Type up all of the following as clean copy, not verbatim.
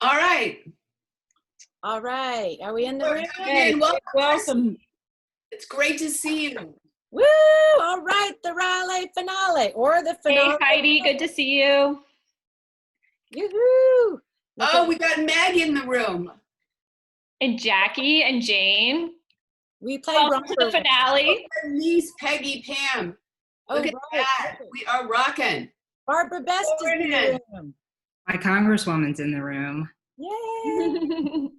All right. All right. Are we in the room? Hey, welcome. It's great to see you. Woo! All right, the Raleigh finale or the finale. Hey, Heidi, good to see you. Yoo-hoo! Oh, we got Meg in the room. And Jackie and Jane. We play Welcome to the finale. Our niece, Peggy Pam. Look at that. We are rocking. Barbara Best is in the room. My congresswoman's in the room. Yay!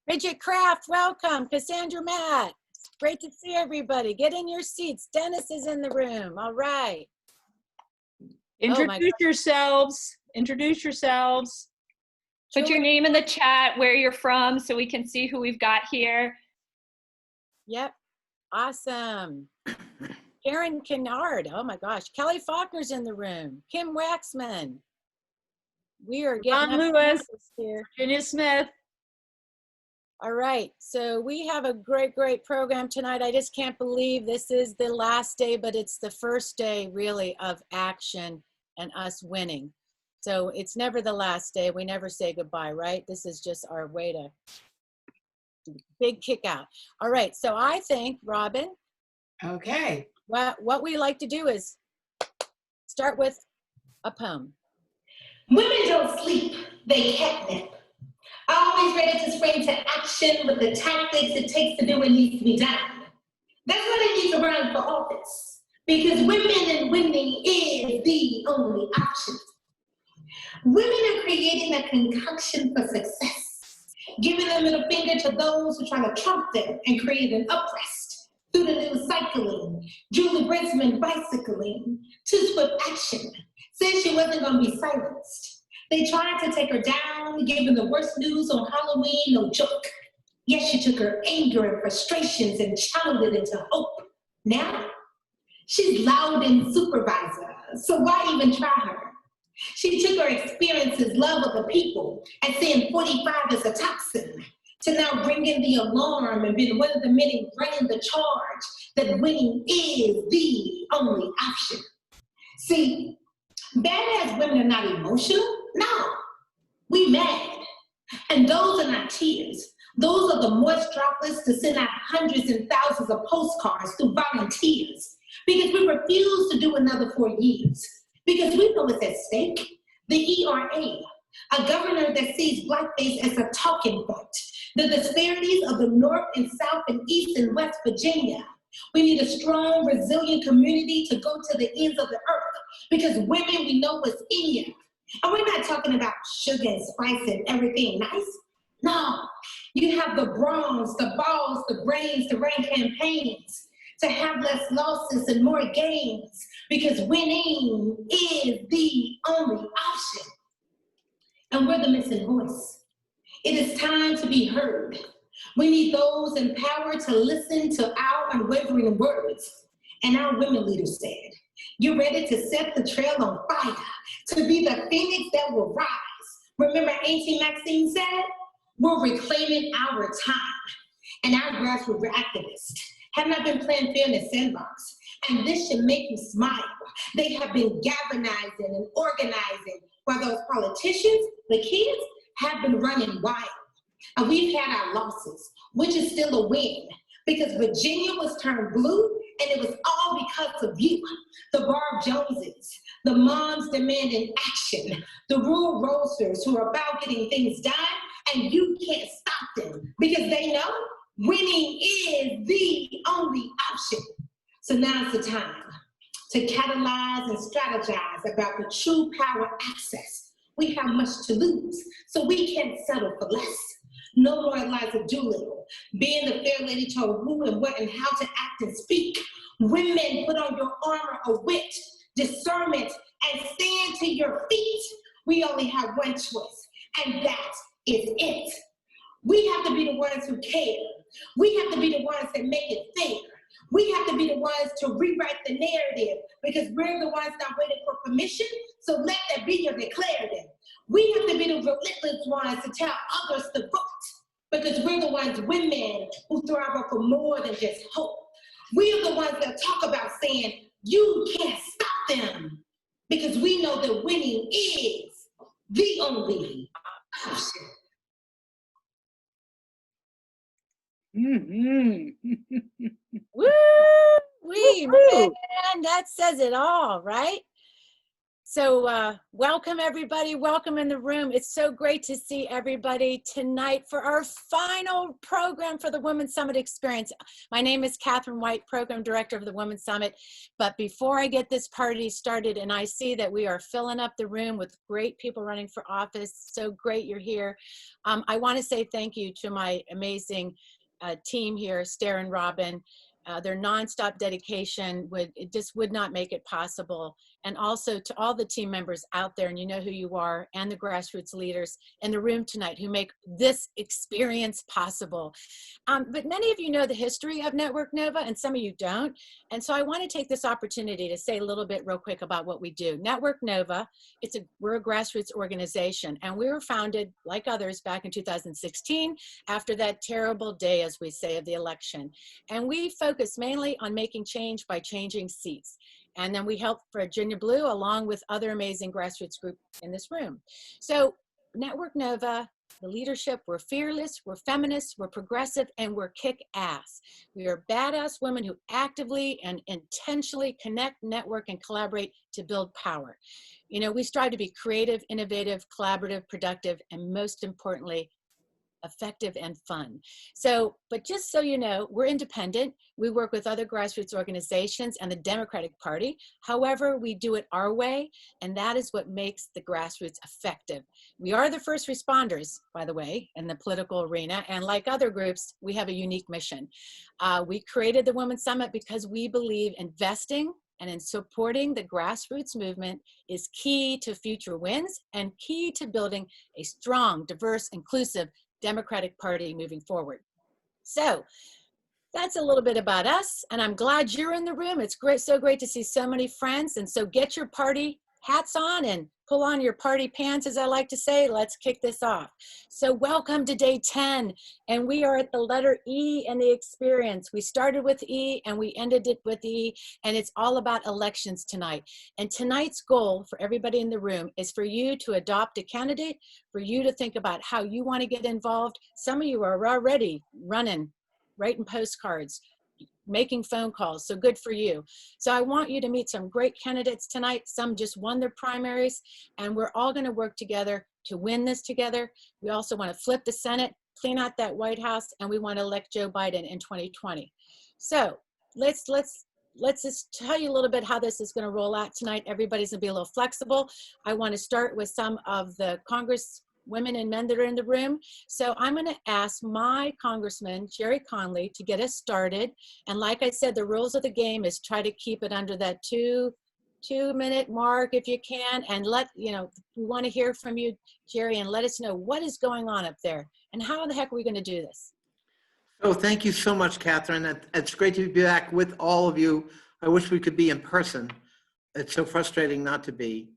Bridget Kraft, welcome. Cassandra Matt. Great to see everybody. Get in your seats. Dennis is in the room. All right. Introduce yourselves. Introduce yourselves. Put your name in the chat, where you're from, so we can see who we've got here. Yep. Awesome. Karen Kennard. Oh my gosh. Kelly Faulkner's in the room. Kim Waxman. We are getting Lewis here. Virginia Smith. All right. So we have a great, great program tonight. I just can't believe this is the last day, but it's the first day really of action and us winning. So it's never the last day. We never say goodbye, right? This is just our way to big kick out. All right. So I think, Robin. Okay. What we like to do is start with a poem. Women don't sleep, they catnap. Always ready to spring to action with the tactics it takes to do what needs to be done. That's why they need to run for office, because women and winning is the only option. Women are creating a concoction for success, giving the middle finger to those who try to trump them and create an uprest through the new cycling. Julie Brinsman bicycling to swift action, said she wasn't going to be silenced. They tried to take her down, giving the worst news on Halloween no joke. Yet she took her anger and frustrations and channeled it into hope. Now, she's loud and supervisor, so why even try her? She took her experiences, love of the people, and saying 45 is a toxin, to now ringing the alarm and being one of the many running the charge that winning is the only option. See, badass women are not emotional. No, we mad. And those are not tears. Those are the moist droplets to send out hundreds and thousands of postcards through volunteers, because we refuse to do another 4 years. Because we know it's at stake. The ERA, a governor that sees blackface as a talking point. The disparities of the North and South and East and West Virginia. We need a strong, resilient community to go to the ends of the earth, because women, we know what's in you. And we're not talking about sugar and spice and everything nice. No, you have the bronze, the balls, the brains to run campaigns, to have less losses and more gains, because winning is the only option. And we're the missing voice. It is time to be heard. We need those in power to listen to our unwavering words. And our women leaders said, you're ready to set the trail on fire, to be the phoenix that will rise. Remember Auntie Maxine said, we're reclaiming our time. And our grassroots activists have not been playing fair in the sandbox. And this should make you smile. They have been galvanizing and organizing, while those politicians, the kids, have been running wild. And we've had our losses, which is still a win, because Virginia was turned blue, and it was all because of you. The Barb Joneses, the moms demanding action, the rural roasters who are about getting things done, and you can't stop them, because they know winning is the only option. So now's the time to catalyze and strategize about the true power access. We have much to lose, so we can't settle for less. No more Eliza Doolittle, being the fair lady told who and what and how to act and speak. Women, put on your armor of wit, discernment, and stand to your feet. We only have one choice, and that is it. We have to be the ones who care. We have to be the ones that make it fair. We have to be the ones to rewrite the narrative, because we're the ones not waiting for permission, so let that be your declarative. We have to be the relentless ones to tell others to vote, because we're the ones, women, who thrive for more than just hope. We are the ones that talk about saying, you can't stop them, because we know that winning is the only Woo-wee, man, that says it all, right? So welcome everybody, welcome in the room. It's so great to see everybody tonight for our final program for the Women's Summit Experience. My name is Catherine White, Program Director of the Women's Summit. But before I get this party started, and I see that we are filling up the room with great people running for office, so great you're here. I want to say thank you to my amazing team here, Stare and Robin. Their nonstop dedication just would not make it possible. And also to all the team members out there, and you know who you are, and the grassroots leaders in the room tonight who make this experience possible. But many of you know the history of Network Nova, and some of you don't. And so I want to take this opportunity to say a little bit real quick about what we do. Network Nova, we're a grassroots organization, and we were founded, like others, back in 2016, after that terrible day, as we say, of the election. And we focus mainly on making change by changing seats. And then we help Virginia Blue along with other amazing grassroots groups in this room. So Network Nova, the leadership, we're fearless, we're feminists, we're progressive, and we're kick-ass. We are badass women who actively and intentionally connect, network, and collaborate to build power. You know, we strive to be creative, innovative, collaborative, productive, and most importantly, effective and fun. So, but just so you know, we're independent. We work with other grassroots organizations and the Democratic Party. However, we do it our way, and that is what makes the grassroots effective. We are the first responders, by the way, in the political arena, and like other groups, we have a unique mission. We created the Women's Summit because we believe investing and in supporting the grassroots movement is key to future wins and key to building a strong, diverse, inclusive Democratic Party moving forward. So that's a little bit about us, and I'm glad you're in the room. It's great, so great to see so many friends. And so get your party hats on and pull on your party pants, as I like to say. Let's kick this off. So welcome to day 10, and we are at the letter E in the experience. We started with E and we ended it with E, and it's all about elections tonight. And tonight's goal for everybody in the room is for you to adopt a candidate, for you to think about how you want to get involved. Some of you are already running, writing postcards, making phone calls, so good for you. So I want you to meet some great candidates tonight. Some just won their primaries, and we're all going to work together to win this together. We also want to flip the Senate, clean out that White House, and we want to elect Joe Biden in 2020. So let's just tell you a little bit how this is going to roll out tonight. Everybody's going to be a little flexible. I want to start with some of the Congress women and men that are in the room. So I'm going to ask my Congressman, Gerry Connolly, to get us started. And like I said, the rules of the game is try to keep it under that two-minute mark if you can. And we want to hear from you, Gerry, and let us know what is going on up there and how the heck are we going to do this? So thank you so much, Catherine. It's great to be back with all of you. I wish we could be in person. It's so frustrating not to be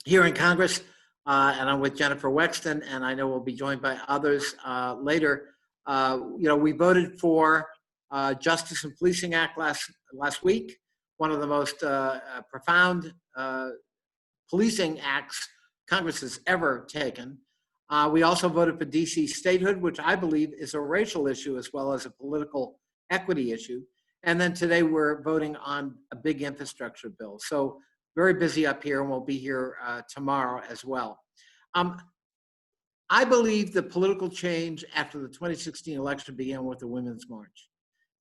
here in Congress. And I'm with Jennifer Wexton, and I know we'll be joined by others later. We voted for Justice and Policing Act last week, one of the most profound policing acts Congress has ever taken. We also voted for DC statehood, which I believe is a racial issue as well as a political equity issue. And then today we're voting on a big infrastructure bill. So very busy up here, and we'll be here tomorrow as well. I believe the political change after the 2016 election began with the Women's March.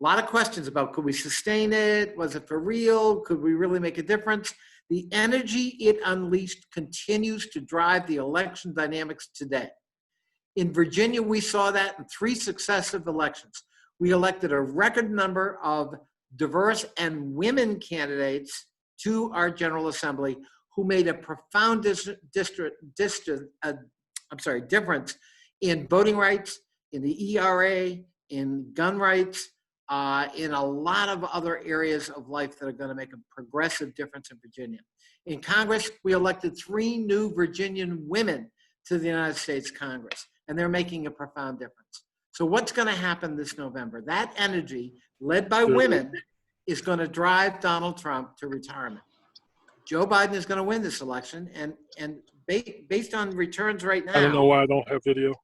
A lot of questions about could we sustain it? Was it for real? Could we really make a difference? The energy it unleashed continues to drive the election dynamics today. In Virginia, we saw that in 3 successive elections. We elected a record number of diverse and women candidates to our General Assembly who made a profound difference in voting rights, in the ERA, in gun rights, in a lot of other areas of life that are going to make a progressive difference in Virginia. In Congress, we elected 3 new Virginian women to the United States Congress, and they're making a profound difference. So what's going to happen this November? That energy, led by women, is going to drive Donald Trump to retirement. Joe Biden is going to win this election, and based on returns right now. I don't know why I don't have video.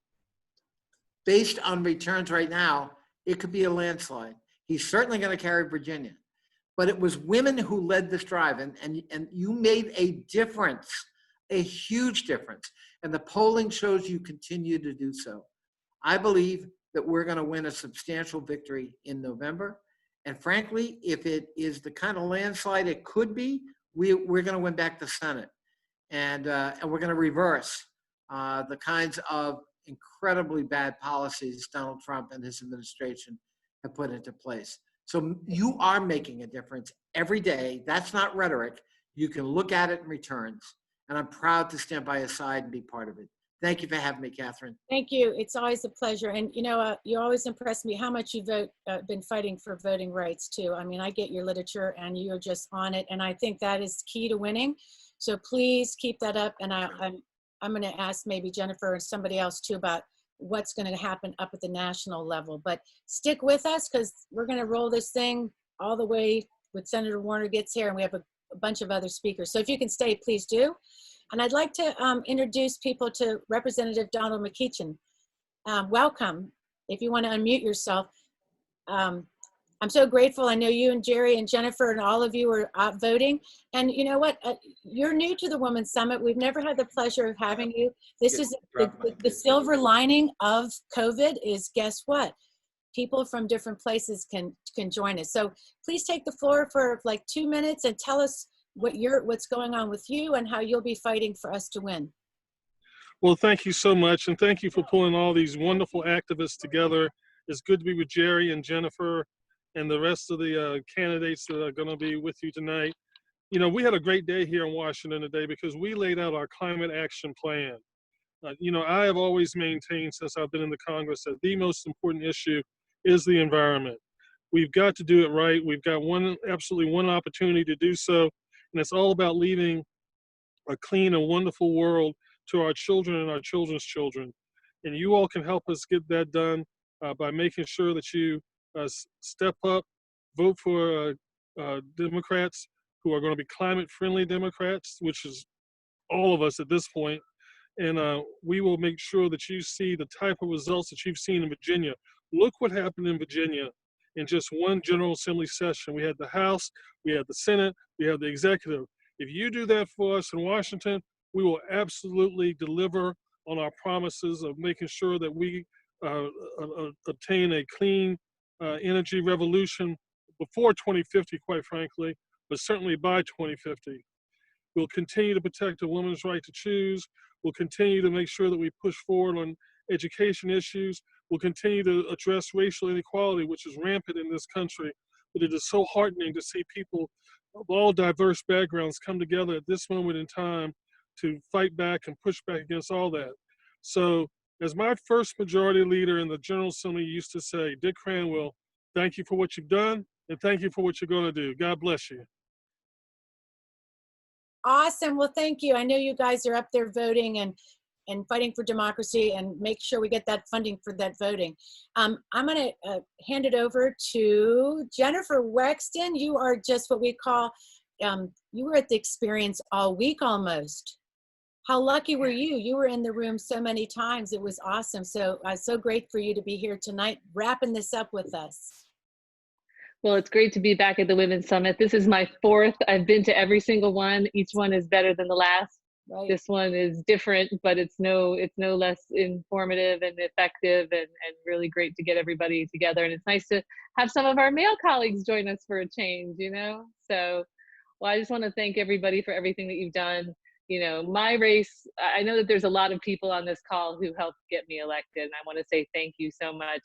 Based on returns right now, it could be a landslide. He's certainly going to carry Virginia. But it was women who led this drive, and you made a difference, a huge difference. And the polling shows you continue to do so. I believe that we're going to win a substantial victory in November. And frankly, if it is the kind of landslide it could be, we're going to win back the Senate. And we're going to reverse the kinds of incredibly bad policies Donald Trump and his administration have put into place. So you are making a difference every day. That's not rhetoric. You can look at it in returns. And I'm proud to stand by your side and be part of it. Thank you for having me, Catherine. Thank you. It's always a pleasure. And you know, you always impress me how much you've been fighting for voting rights too. I mean, I get your literature and you're just on it. And I think that is key to winning. So please keep that up. And I'm going to ask maybe Jennifer and somebody else too about what's going to happen up at the national level. But stick with us because we're going to roll this thing all the way with Senator Warner gets here, and we have a bunch of other speakers. So if you can stay, please do. And I'd like to introduce people to Representative Donald McEachin. Welcome. If you want to unmute yourself. I'm so grateful. I know you and Gerry and Jennifer and all of you are out voting. And you know what? You're new to the Women's Summit. We've never had the pleasure of having you. This is the silver lining of COVID is, guess what? People from different places can join us. So please take the floor for like 2 minutes and tell us what's going on with you and how you'll be fighting for us to win. Well, thank you so much. And thank you for pulling all these wonderful activists together. It's good to be with Gerry and Jennifer and the rest of the candidates that are going to be with you tonight. You know, we had a great day here in Washington today because we laid out our climate action plan. You know, I have always maintained since I've been in the Congress that the most important issue is the environment. We've got to do it right. We've got absolutely one opportunity to do so, and it's all about leaving a clean and wonderful world to our children and our children's children. And you all can help us get that done by making sure that you step up, vote for Democrats who are going to be climate-friendly Democrats, which is all of us at this point. And we will make sure that you see the type of results that you've seen in Virginia. Look what happened in Virginia in just one General Assembly session. We had the House, we had the Senate, we have the executive. If you do that for us in Washington, we will absolutely deliver on our promises of making sure that we obtain a clean energy revolution before 2050, quite frankly, but certainly by 2050. We'll continue to protect a woman's right to choose. We'll continue to make sure that we push forward on education issues. We'll continue to address racial inequality, which is rampant in this country. But it is so heartening to see people of all diverse backgrounds come together at this moment in time to fight back and push back against all that. So as my first majority leader in the General Assembly used to say, Dick Cranwell, thank you for what you've done and thank you for what you're going to do. God bless you. Awesome. Well, thank you. I know you guys are up there voting and fighting for democracy and make sure we get that funding for that voting. I'm going to hand it over to Jennifer Wexton. You are just what we call, you were at the experience all week almost. How lucky were you? You were in the room so many times. It was awesome. So so great for you to be here tonight, wrapping this up with us. Well, it's great to be back at the Women's Summit. This is my 4th. I've been to every single one. Each one is better than the last. Right. This one is different, but it's no less informative and effective and really great to get everybody together. And it's nice to have some of our male colleagues join us for a change, you know? So, well, I just want to thank everybody for everything that you've done. You know, my race, I know that there's a lot of people on this call who helped get me elected. And I want to say thank you so much.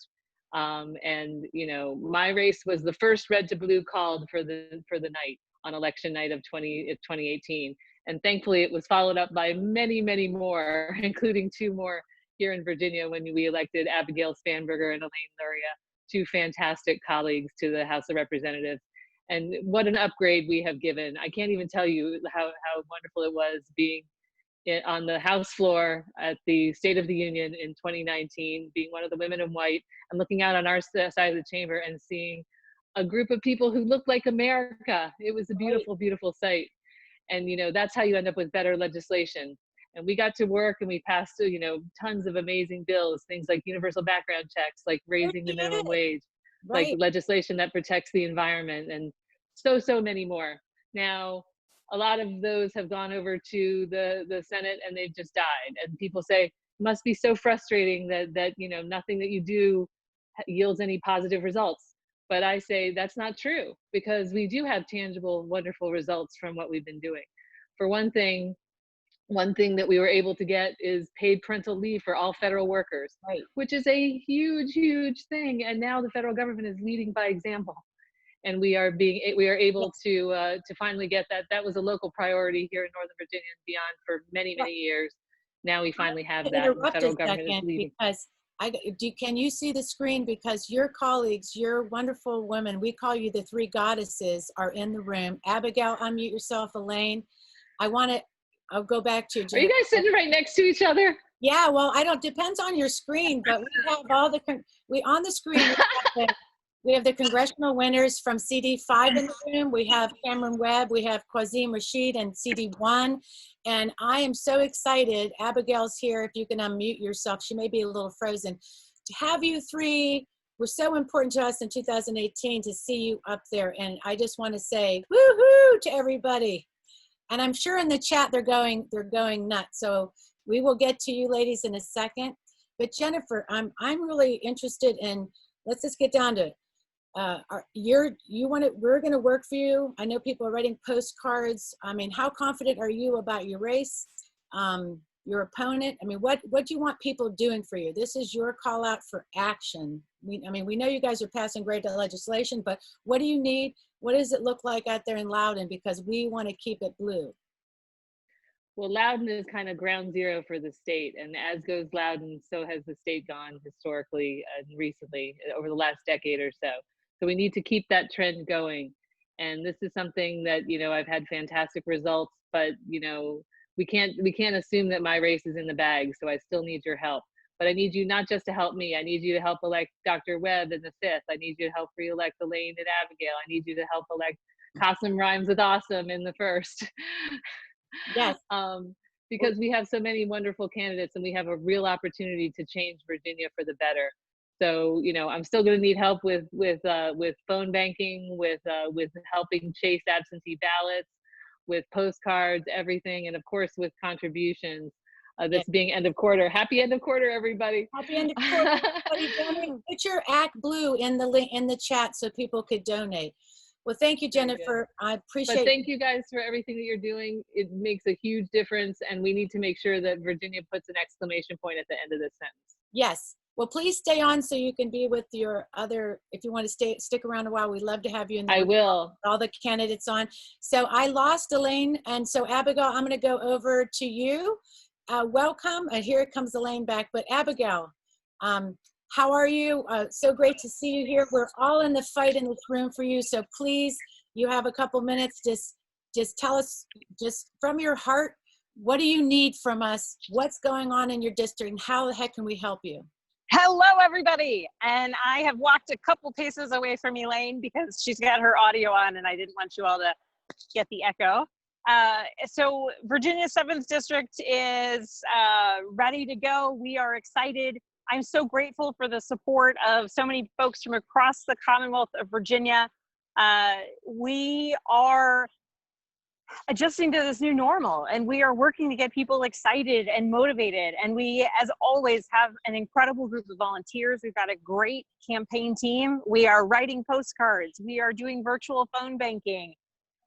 And, you know, my race was the first red to blue called for the night on election night of 2018. And thankfully it was followed up by many, many more, including 2 more here in Virginia when we elected Abigail Spanberger and Elaine Luria, 2 fantastic colleagues to the House of Representatives. And what an upgrade we have given. I can't even tell you how wonderful it was being on the House floor at the State of the Union in 2019, being one of the women in white and looking out on our side of the chamber and seeing a group of people who looked like America. It was a beautiful, beautiful sight. And, you know, that's how you end up with better legislation. And we got to work and we passed, you know, tons of amazing bills, things like universal background checks, like raising the minimum wage, like legislation that protects the environment, and so many more. Now, a lot of those have gone over to the Senate and they've just died. And people say, it must be so frustrating that you know, nothing that you do yields any positive results. But I say that's not true, because we do have tangible, wonderful results from what we've been doing. For one thing that we were able to get is paid parental leave for all federal workers, which is a huge thing. And now the federal government is leading by example. And we are able to finally get that. That was a local priority here in Northern Virginia and beyond for many years. Now we finally have that. The federal government is leading. Because can you see the screen? Because your colleagues, your wonderful women, we call you the three goddesses, are in the room. Abigail, unmute yourself. Elaine, I'll go back to you. Are you guys sitting right next to each other? Yeah, well, depends on your screen, but we have all on the screen, we have the congressional winners from CD5 in the room. We have Cameron Webb, we have Qasim, Rashid, and CD1. And I am so excited. Abigail's here. If you can unmute yourself, she may be a little frozen. To have you three were so important to us in 2018 to see you up there. And I just want to say woohoo to everybody. And I'm sure in the chat they're going nuts. So we will get to you ladies in a second. But Jennifer, I'm really interested in, let's just get down to it. We're going to work for you. I know people are writing postcards. I mean, how confident are you about your race, your opponent? I mean, what do you want people doing for you? This is your call out for action. We know you guys are passing great legislation, but what do you need? What does it look like out there in Loudoun? Because we want to keep it blue. Well, Loudoun is kind of ground zero for the state, and as goes Loudoun, so has the state gone historically and recently over the last decade or so. So we need to keep that trend going. And this is something that, you know, I've had fantastic results, but, you know, we can't assume that my race is in the bag. So I still need your help. But I need you not just to help me. I need you to help elect Dr. Webb in the 5th. I need you to help re-elect Elaine and Abigail. I need you to help elect Qasim rhymes with awesome in the 1st. Yes. Because we have so many wonderful candidates and we have a real opportunity to change Virginia for the better. So, you know, I'm still going to need help with phone banking, with helping chase absentee ballots, with postcards, everything, and of course with contributions. This being end of quarter. Happy end of quarter, everybody. Happy end of quarter. Put your Act Blue in the chat so people could donate. Well, thank you, Jennifer. I appreciate it. But thank you guys for everything that you're doing. It makes a huge difference, and we need to make sure that Virginia puts an exclamation point at the end of this sentence. Yes. Well, please stay on so you can be with your other, if you want to stick around a while, we'd love to have you in the I will. All the candidates on. So I lost Elaine, and so Abigail, I'm going to go over to you. Welcome, and here comes Elaine back. But Abigail, how are you? So great to see you here. We're all in the fight in this room for you. So please, you have a couple minutes. Just tell us, just from your heart, what do you need from us? What's going on in your district, and how the heck can we help you? Hello, everybody. And I have walked a couple paces away from Elaine because she's got her audio on and I didn't want you all to get the echo. So Virginia's 7th District is ready to go. We are excited. I'm so grateful for the support of so many folks from across the Commonwealth of Virginia. We are adjusting to this new normal, and we are working to get people excited and motivated. And we, as always, have an incredible group of volunteers. We've got a great campaign team. We are writing postcards. We are doing virtual phone banking.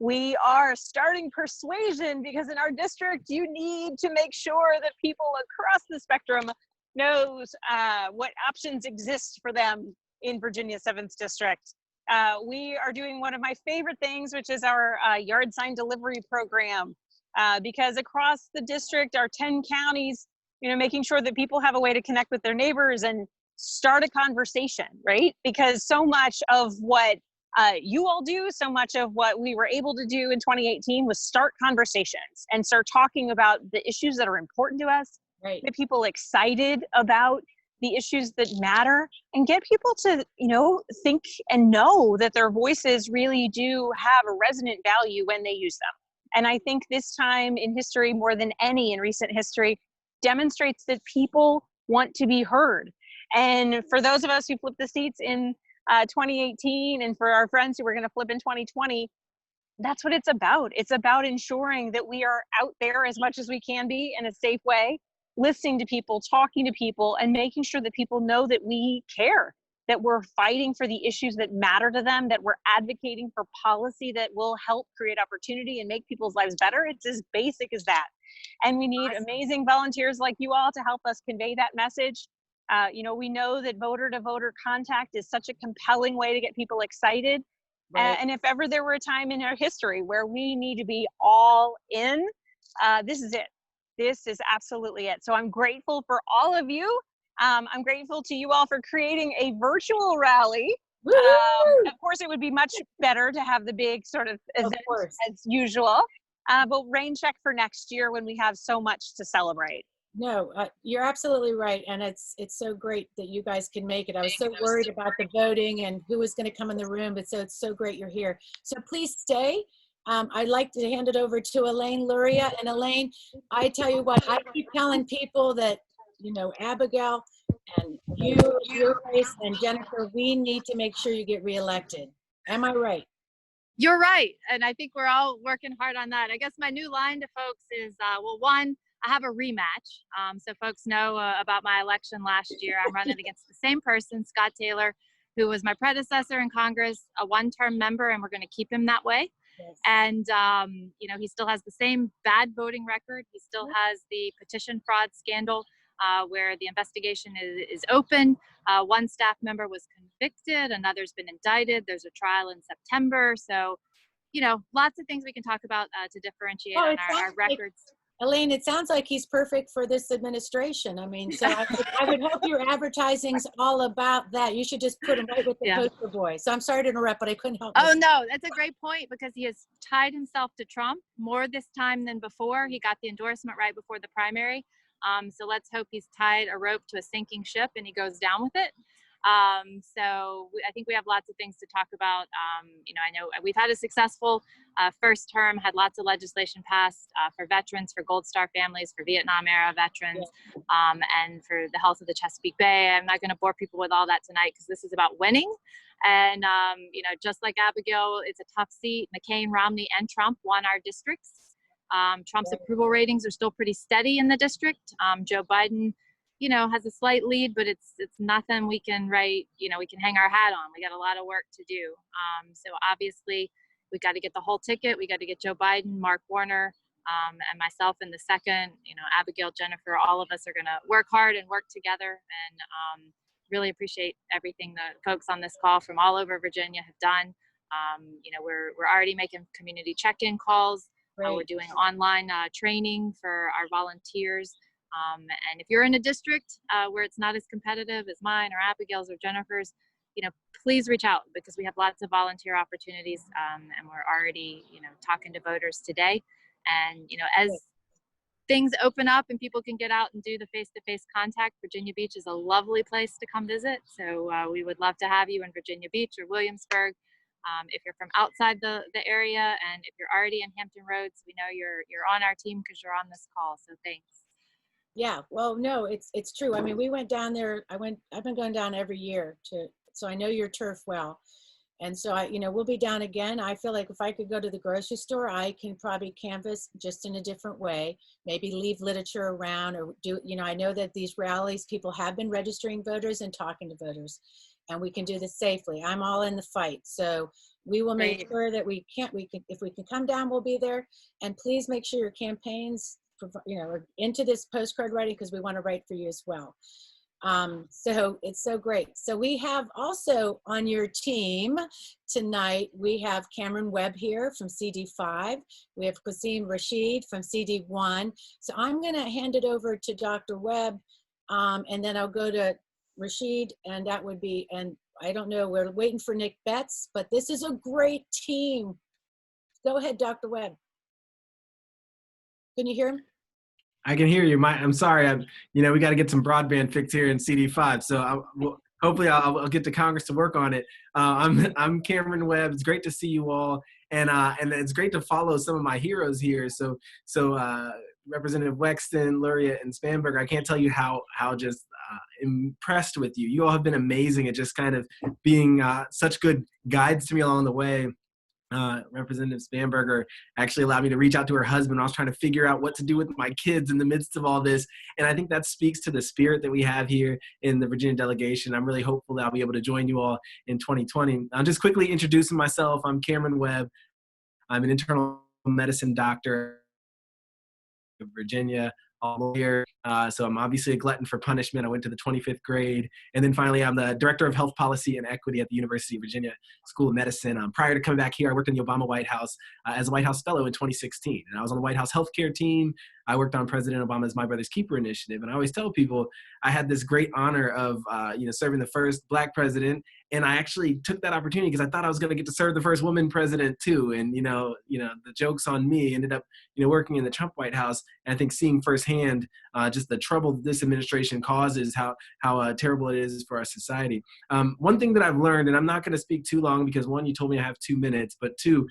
We are starting persuasion, because in our district, you need to make sure that people across the spectrum knows what options exist for them in Virginia's 7th District. We are doing one of my favorite things, which is our yard sign delivery program, because across the district, our 10 counties, you know, making sure that people have a way to connect with their neighbors and start a conversation, right? Because so much of what you all do, so much of what we were able to do in 2018 was start conversations and start talking about the issues that are important to us, right? Get people excited about the issues that matter, and get people to, you know, think and know that their voices really do have a resonant value when they use them. And I think this time in history, more than any in recent history, demonstrates that people want to be heard. And for those of us who flipped the seats in 2018, and for our friends who were going to flip in 2020, that's what it's about. It's about ensuring that we are out there as much as we can be in a safe way, listening to people, talking to people, and making sure that people know that we care, that we're fighting for the issues that matter to them, that we're advocating for policy that will help create opportunity and make people's lives better. It's as basic as that. And we need amazing volunteers like you all to help us convey that message. You know, we know that voter-to-voter contact is such a compelling way to get people excited. Right. And if ever there were a time in our history where we need to be all in, this is it. This is absolutely it. So I'm grateful for all of you. I'm grateful to you all for creating a virtual rally. Of course, it would be much better to have the big sort of event as usual, but rain check for next year when we have so much to celebrate. No, you're absolutely right. And it's so great that you guys can make it. I was so worried about the voting and who was going to come in the room, but so it's so great you're here. So please stay. I'd like to hand it over to Elaine, Luria. And Elaine, I tell you what, I keep telling people that, you know, Abigail and you, Reyes, and Jennifer, we need to make sure you get reelected. Am I right? You're right. And I think we're all working hard on that. I guess my new line to folks is, well, one, I have a rematch. So folks know about my election last year. I'm running against the same person, Scott Taylor, who was my predecessor in Congress, a one-term member, and we're going to keep him that way. Yes. And, you know, he still has the same bad voting record. He still has the petition fraud scandal where the investigation is open. One staff member was convicted, another's been indicted. There's a trial in September. So, you know, lots of things we can talk about to differentiate on our records. Elaine, it sounds like he's perfect for this administration. I mean, so I would hope your advertising's all about that. You should just put him right with the poster boy. So I'm sorry to interrupt, but I couldn't help myself. Oh, no, that's a great point because he has tied himself to Trump more this time than before. He got the endorsement right before the primary. So let's hope he's tied a rope to a sinking ship and he goes down with it. So I think we have lots of things to talk about. You know, I know we've had a successful first term, had lots of legislation passed for veterans, for Gold Star families, for Vietnam era veterans, and for the health of the Chesapeake Bay. I'm not going to bore people with all that tonight because this is about winning. And, you know, just like Abigail, it's a tough seat. McCain, Romney, and Trump won our districts. Trump's approval ratings are still pretty steady in the district. Joe Biden, you know, has a slight lead, but it's nothing we can you know, we can hang our hat on. We got a lot of work to do. So obviously we got to get the whole ticket. We got to get Joe Biden, Mark Warner, and myself in the second, you know, Abigail, Jennifer, all of us are going to work hard and work together. And really appreciate everything that folks on this call from all over Virginia have done. You know, we're already making community check-in calls. We're doing online training for our volunteers. And if you're in a district where it's not as competitive as mine or Abigail's or Jennifer's, you know, please reach out because we have lots of volunteer opportunities and we're already, you know, talking to voters today. And, you know, as things open up and people can get out and do the face-to-face contact, Virginia Beach is a lovely place to come visit. So we would love to have you in Virginia Beach or Williamsburg. If you're from outside the area and if you're already in Hampton Roads, we know you're on our team because you're on this call. So thanks. Yeah, well, no, it's true. I mean, we went down there. I've been going down every year so I know your turf well. And so you know, we'll be down again. I feel like if I could go to the grocery store, I can probably canvass just in a different way, maybe leave literature around or do, you know, I know that these rallies, people have been registering voters and talking to voters and we can do this safely. I'm all in the fight. So we will make sure that if we can come down, we'll be there. And please make sure your campaigns, you know, are into this postcard writing because we want to write for you as well. So it's so great. So we have also on your team tonight, we have Cameron Webb here from CD5. We have Qasim Rashid from CD1. So I'm going to hand it over to Dr. Webb and then I'll go to Rashid and that would be, and I don't know, we're waiting for Nick Betts, but this is a great team. Go ahead, Dr. Webb. Can you hear him? I can hear you. I'm sorry. You know, we got to get some broadband fixed here in CD5. So hopefully I'll get to Congress to work on it. I'm Cameron Webb. It's great to see you all. And it's great to follow some of my heroes here. So Representative Wexton, Luria, and Spanberger, I can't tell you how just impressed with you. You all have been amazing at just kind of being such good guides to me along the way. Representative Spanberger actually allowed me to reach out to her husband when I was trying to figure out what to do with my kids in the midst of all this. And I think that speaks to the spirit that we have here in the Virginia delegation. I'm really hopeful that I'll be able to join you all in 2020. I'm just quickly introducing myself. I'm Cameron Webb. I'm an internal medicine doctor in Virginia, a lawyer. So I'm obviously a glutton for punishment. I went to the 25th grade. And then finally, I'm the Director of Health Policy and Equity at the University of Virginia School of Medicine. Prior to coming back here, I worked in the Obama White House as a White House Fellow in 2016. And I was on the White House healthcare team. I worked on President Obama's My Brother's Keeper initiative. And I always tell people I had this great honor of serving the first Black president. And I actually took that opportunity because I thought I was going to get to serve the first woman president too. And, the joke's on me. Ended up, working in the Trump White House. And I think seeing firsthand just the trouble that this administration causes, how terrible it is for our society. One thing that I've learned, and I'm not going to speak too long because one, you told me I have 2 minutes, but two,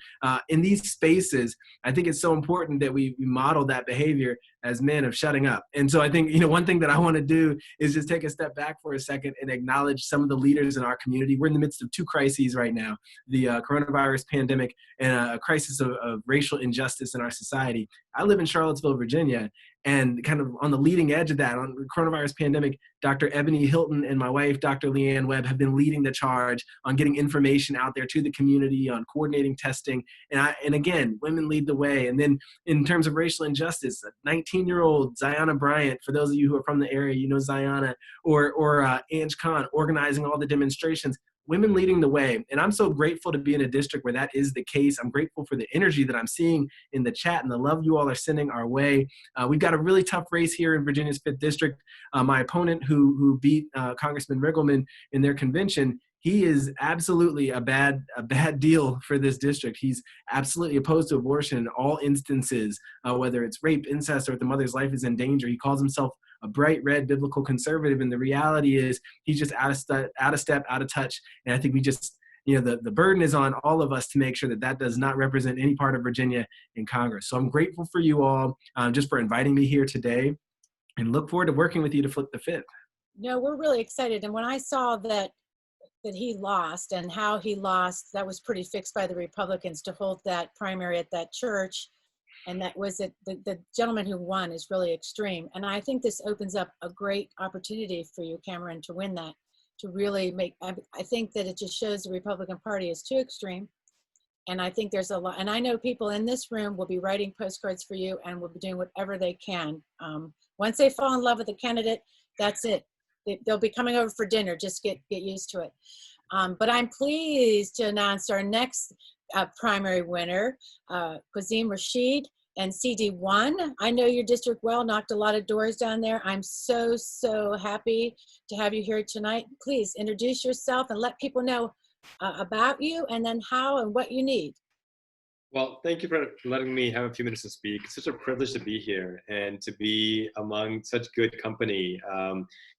in these spaces, I think it's so important that we model that behavior as men of shutting up. And so I think, one thing that I want to do is just take a step back for a second and acknowledge some of the leaders in our community. We're in the midst of 2 crises right now, the coronavirus pandemic and a crisis of racial injustice in our society. I live in Charlottesville, Virginia, and kind of on the leading edge of that, on the coronavirus pandemic, Dr. Ebony Hilton and my wife, Dr. Leanne Webb, have been leading the charge on getting information out there to the community, on coordinating testing. And again, women lead the way. And then in terms of racial injustice, a 19-year-old Ziana Bryant, for those of you who are from the area, Ziana, or Ange Khan organizing all the demonstrations. Women leading the way. And I'm so grateful to be in a district where that is the case. I'm grateful for the energy that I'm seeing in the chat and the love you all are sending our way. We've got a really tough race here in Virginia's 5th District. My opponent who beat Congressman Riggleman in their convention, he is absolutely a bad deal for this district. He's absolutely opposed to abortion in all instances, whether it's rape, incest, or if the mother's life is in danger. He calls himself a bright red biblical conservative, and the reality is he's just out of step, out of touch. And I think we just, the burden is on all of us to make sure that does not represent any part of Virginia in Congress. So I'm grateful for you all just for inviting me here today, and look forward to working with you to flip the 5th. No, we're really excited. And when I saw that he lost and how he lost, that was pretty fixed by the Republicans to hold that primary at that church. And that was it. The gentleman who won is really extreme. And I think this opens up a great opportunity for you, Cameron, to win that, to really make, I think that it just shows the Republican Party is too extreme. And I think there's a lot, and I know people in this room will be writing postcards for you and will be doing whatever they can. Once they fall in love with a candidate, that's it. They'll be coming over for dinner, just get used to it. But I'm pleased to announce our next primary winner, Qasim Rashid and CD1. I know your district well, knocked a lot of doors down there. I'm so happy to have you here tonight. Please introduce yourself and let people know about you and then how and what you need. Well, thank you for letting me have a few minutes to speak. It's such a privilege to be here and to be among such good company.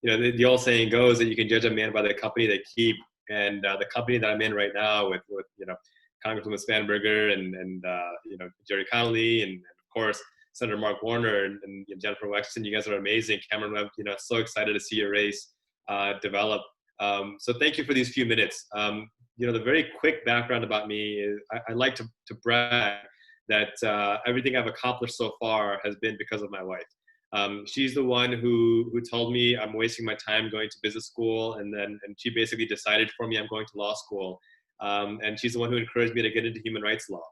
The old saying goes that you can judge a man by the company they keep, and the company that I'm in right now with Congresswoman Spanberger and Gerry Connolly and of course Senator Mark Warner and Jennifer Wexton. You guys are amazing. Cameron Webb, so excited to see your race develop. So thank you for these few minutes. The very quick background about me is I like to brag that everything I've accomplished so far has been because of my wife. She's the one who told me I'm wasting my time going to business school, and she basically decided for me I'm going to law school. And she's the one who encouraged me to get into human rights law.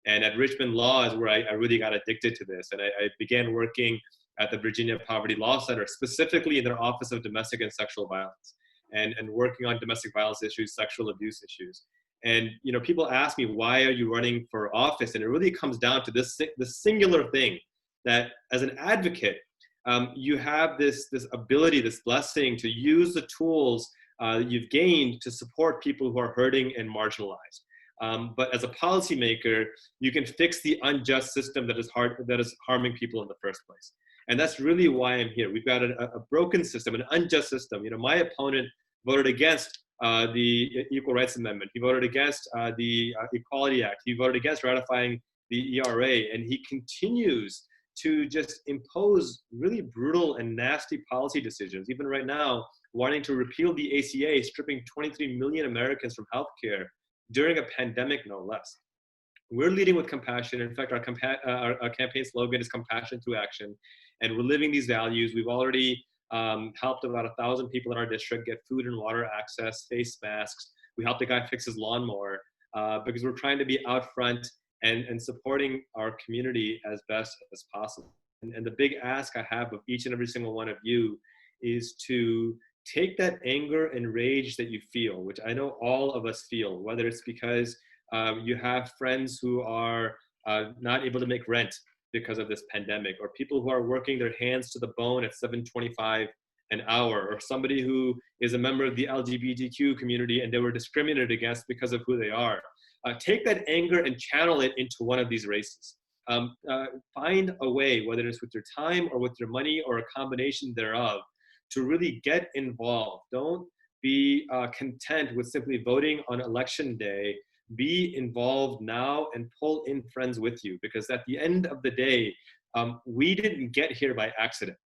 And at Richmond Law is where I really got addicted to this. And I began working at the Virginia Poverty Law Center, specifically in their Office of Domestic and Sexual Violence, and working on domestic violence issues, sexual abuse issues. And people ask me, why are you running for office? And it really comes down to this singular thing, that as an advocate, you have this ability, this blessing to use the tools that you've gained to support people who are hurting and marginalized. But as a policymaker, you can fix the unjust system that is harming people in the first place. And that's really why I'm here. We've got a broken system, an unjust system. My opponent voted against the Equal Rights Amendment. He voted against the Equality Act. He voted against ratifying the ERA, and he continues to just impose really brutal and nasty policy decisions. Even right now, wanting to repeal the ACA, stripping 23 million Americans from healthcare during a pandemic, no less. We're leading with compassion. In fact, our campaign slogan is compassion through action, and we're living these values. We've already helped about 1,000 people in our district get food and water access, face masks. We helped a guy fix his lawnmower because we're trying to be out front and supporting our community as best as possible. And the big ask I have of each and every single one of you is to take that anger and rage that you feel, which I know all of us feel, whether it's because you have friends who are not able to make rent because of this pandemic, or people who are working their hands to the bone at $7.25 an hour, or somebody who is a member of the LGBTQ community and they were discriminated against because of who they are. Take that anger and channel it into one of these races. Find a way, whether it's with your time or with your money or a combination thereof, to really get involved. Don't be content with simply voting on election day. Be involved now and pull in friends with you, because at the end of the day, we didn't get here by accident.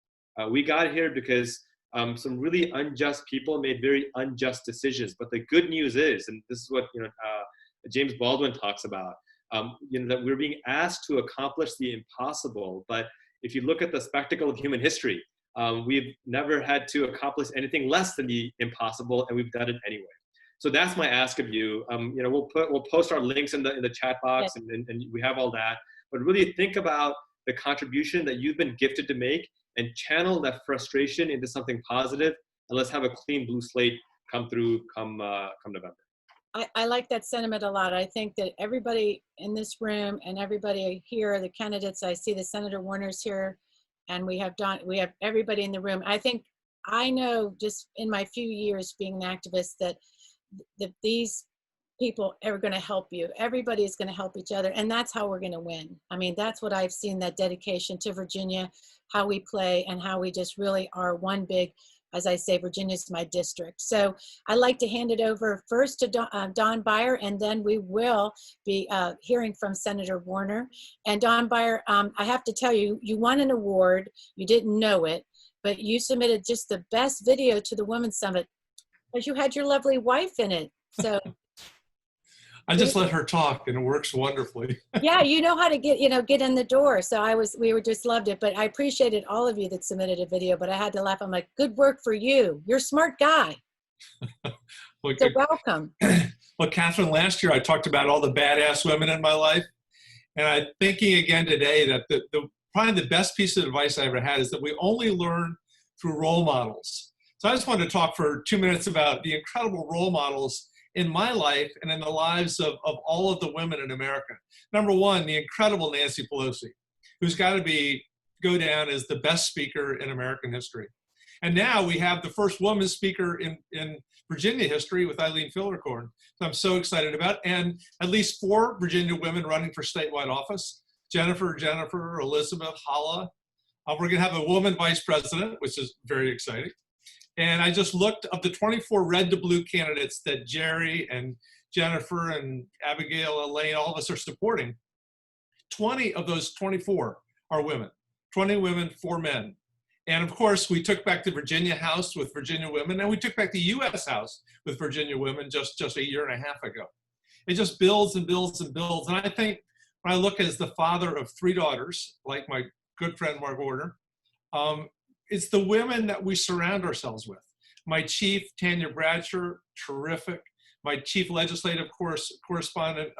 We got here because some really unjust people made very unjust decisions. But the good news is, and this is what James Baldwin talks about, that we're being asked to accomplish the impossible. But if you look at the spectacle of human history, we've never had to accomplish anything less than the impossible, and we've done it anyway. So that's my ask of you. We'll post our links in the chat box, and we have all that. But really think about the contribution that you've been gifted to make, and channel that frustration into something positive. And let's have a clean blue slate come through come November. I like that sentiment a lot. I think that everybody in this room and everybody here, the candidates, I see the Senator Warner's here, and we have everybody in the room. I know just in my few years being an activist that these people are going to help you. Everybody is going to help each other, and that's how we're going to win. I mean, that's what I've seen, that dedication to Virginia, how we play, and how we just really are one big, as I say, Virginia's my district. So I'd like to hand it over first to Don Beyer, and then we will be hearing from Senator Warner. And Don Beyer, I have to tell you, you won an award. You didn't know it, but you submitted just the best video to the Women's Summit because you had your lovely wife in it. So I just let her talk, and it works wonderfully. Yeah, you know how to get in the door. So we just loved it. But I appreciated all of you that submitted a video, but I had to laugh. I'm like, good work for you. You're a smart guy. Well, so welcome. Well, Catherine, last year I talked about all the badass women in my life. And I'm thinking again today that probably the best piece of advice I ever had is that we only learn through role models. So I just wanted to talk for 2 minutes about the incredible role models in my life and in the lives of all of the women in America. Number one, the incredible Nancy Pelosi, who's got to go down as the best speaker in American history. And now we have the first woman speaker in Virginia history with Eileen Fillercorn. So I'm so excited about, and at least 4 Virginia women running for statewide office: Jennifer, Elizabeth, Hala. We're gonna have a woman vice president, which is very exciting. And I just looked up the 24 red to blue candidates that Gerry and Jennifer and Abigail, Elaine, all of us are supporting. 20 of those 24 are women. 20 women, 4 men. And of course, we took back the Virginia House with Virginia women, and we took back the US House with Virginia women just a year and a half ago. It just builds and builds and builds. And I think when I look as the father of 3 daughters, like my good friend Mark Warner, it's the women that we surround ourselves with. My chief, Tanya Bradshaw, terrific. My chief legislative correspondent,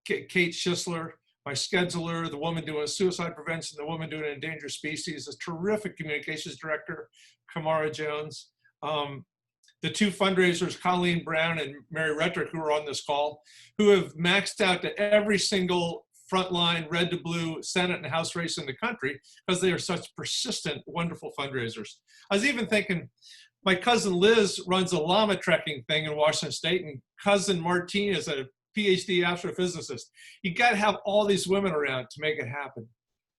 Kate Schisler. My scheduler, the woman doing suicide prevention, the woman doing endangered species, a terrific communications director, Kamara Jones. The 2 fundraisers, Colleen Brown and Mary Rettrick, who are on this call, who have maxed out to every single frontline red to blue Senate and House race in the country because they are such persistent, wonderful fundraisers. I was even thinking, my cousin Liz runs a llama trekking thing in Washington State, and cousin Martine is a PhD astrophysicist. You got to have all these women around to make it happen.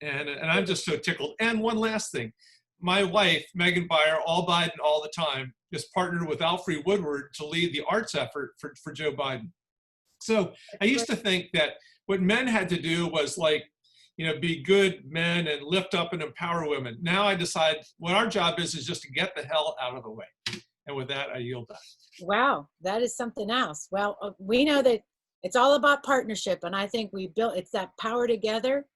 And I'm just so tickled. And one last thing, my wife, Megan Beyer, all Biden all the time, just partnered with Alfre Woodward to lead the arts effort for Joe Biden. So I used to think that what men had to do was like, be good men and lift up and empower women. Now I decide what our job is just to get the hell out of the way. And with that, I yield back. Wow, that is something else. Well, we know that it's all about partnership, and I think it's that power together,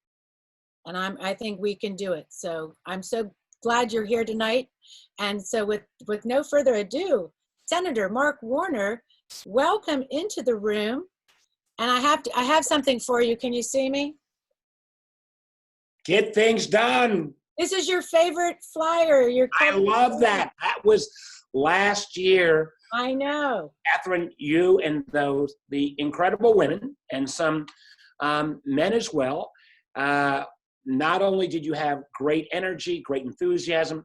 and I think we can do it. So I'm so glad you're here tonight. And so with no further ado, Senator Mark Warner, welcome into the room. And I have something for you. Can you see me? Get things done. This is your favorite flyer. I love that. That was last year. I know. Catherine, you and the incredible women and some men as well. Not only did you have great energy, great enthusiasm,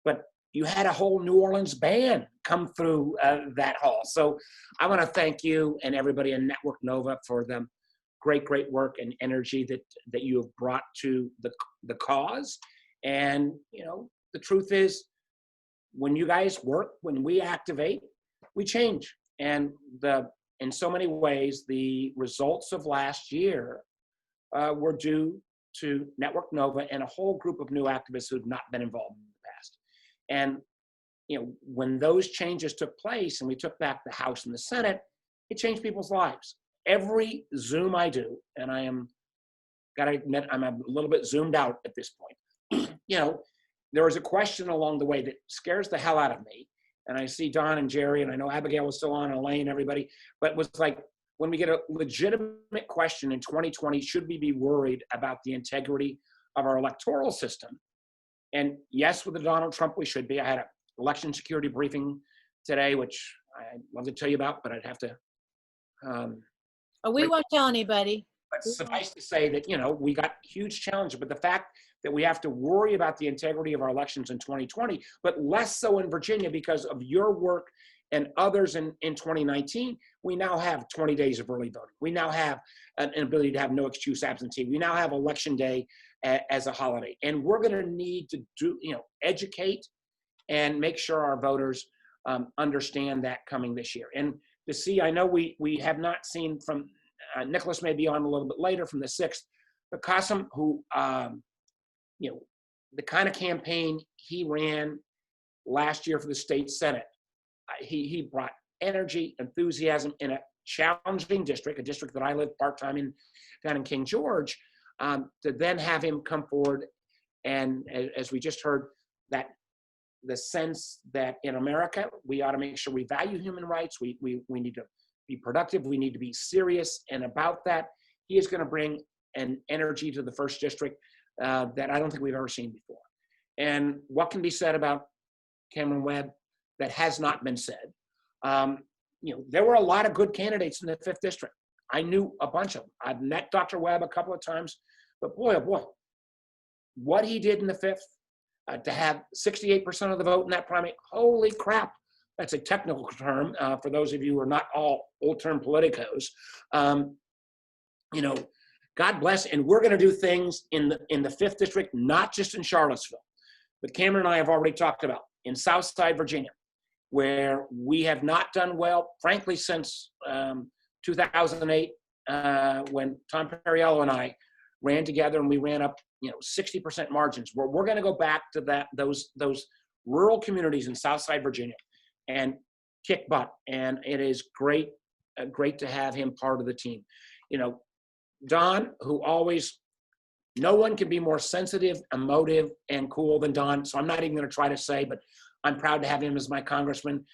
but you had a whole New Orleans band come through that hall. So I want to thank you and everybody in Network Nova for the great work and energy that you have brought to the cause. And, the truth is, when you guys work, when we activate, we change. And in so many ways, the results of last year were due to Network Nova and a whole group of new activists who had not been involved in the past. And, when those changes took place and we took back the House and the Senate, it changed people's lives. Every Zoom I do, and gotta admit, I'm a little bit zoomed out at this point. There was a question along the way that scares the hell out of me. And I see Don and Gerry, and I know Abigail was still on, Elaine, everybody, but it was like, when we get a legitimate question in 2020, should we be worried about the integrity of our electoral system? And yes, with the Donald Trump, we should be. I had an election security briefing today, which I'd love to tell you about, but I'd have to. We won't tell anybody. But suffice to say that, we got huge challenges, but the fact that we have to worry about the integrity of our elections in 2020, but less so in Virginia because of your work and others in 2019, we now have 20 days of early voting. We now have an ability to have no excuse absentee. We now have Election Day as a holiday. And we're going to need to educate and make sure our voters understand that coming this year. And to see, I know we have not seen from, Nicholas may be on a little bit later from the 6th, but Qasim, who, the kind of campaign he ran last year for the state Senate, he brought energy, enthusiasm in a challenging district, a district that I live part-time in down in King George, to then have him come forward. And as we just heard, that the sense that in America, we ought to make sure we value human rights. We need to be productive. We need to be serious. And about that, he is going to bring an energy to the 1st district that I don't think we've ever seen before. And what can be said about Cameron Webb that has not been said? There were a lot of good candidates in the 5th district. I knew a bunch of them. I've met Dr. Webb a couple of times, but boy, oh boy, what he did in the 5th, to have 68% of the vote in that primary, holy crap. That's a technical term for those of you who are not all old-term politicos. God bless, and we're going to do things in the 5th district, not just in Charlottesville, but Cameron and I have already talked about in Southside Virginia, where we have not done well, frankly, since 2008, when Tom Perriello and I ran together and we ran up 60% margins, where we're going to go back to those rural communities in Southside Virginia and kick butt. And it is great to have him part of the team. Don, who always, no one can be more sensitive, emotive, and cool than Don. So I'm not even going to try to say, but I'm proud to have him as my congressman.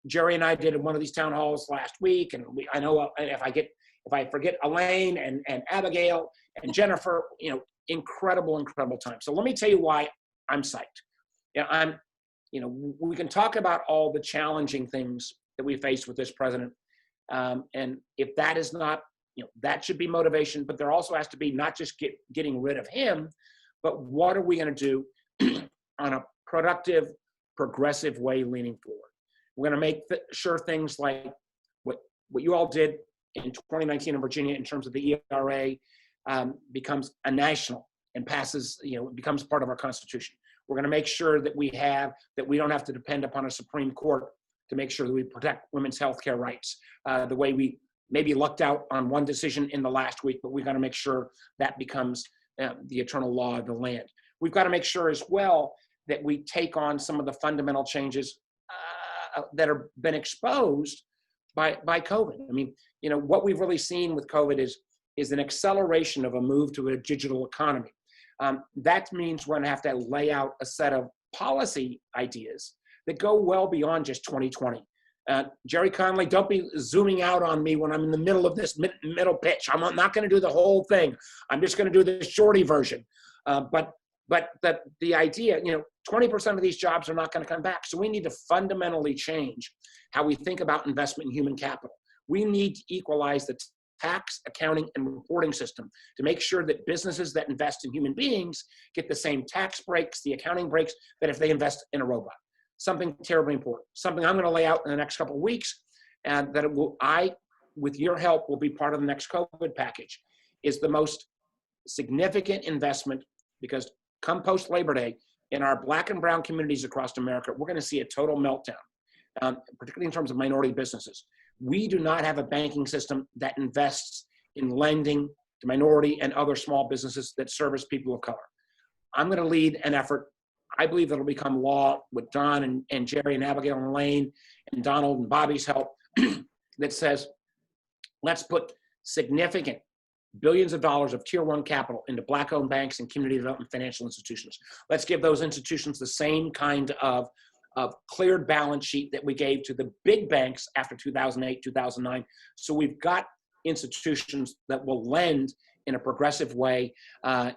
Gerry and I did one of these town halls last week, and I know if I forget Elaine and Abigail and Jennifer, incredible time. So let me tell you why I'm psyched. We can talk about all the challenging things that we face with this president, and if that is not, that should be motivation. But there also has to be not just getting rid of him, but what are we going to do on a productive, progressive way leaning forward? We're going to make sure things like what you all did in 2019 in Virginia in terms of the ERA becomes a national and passes, becomes part of our Constitution. We're going to make sure that we don't have to depend upon a Supreme Court to make sure that we protect women's health care rights the way we maybe lucked out on one decision in the last week, but we've got to make sure that becomes the eternal law of the land. We've got to make sure as well that we take on some of the fundamental changes that have been exposed by COVID. I mean, you know, what we've really seen with COVID is an acceleration of a move to a digital economy. That means we're going to lay out a set of policy ideas that go well beyond just 2020. Gerry Connolly, don't be zooming out on me when I'm in the middle of this middle pitch. I'm not going to do the whole thing. I'm just going to do the shorty version. But the idea, you know, 20% of these jobs are not going to come back. So we need to fundamentally change how we think about investment in human capital. We need to equalize the tax, accounting, and reporting system to make sure that businesses that invest in human beings get the same tax breaks, the accounting breaks, that if they invest in a robot. Something terribly important, something I'm going to lay out in the next couple of weeks, and that with your help, will be part of the next COVID package, is the most significant investment, because come post Labor Day, in our Black and brown communities across America, we're going to see a total meltdown, particularly in terms of minority businesses. We do not have a banking system that invests in lending to minority and other small businesses that service people of color. I'm going to lead an effort. I believe that'll become law with Don and Gerry and Abigail and Elaine and Donald and Bobby's help that says, let's put significant billions of dollars of tier one capital into Black-owned banks and community development financial institutions. Let's give those institutions the same kind of cleared balance sheet that we gave to the big banks after 2008, 2009. So we've got institutions that will lend in a progressive way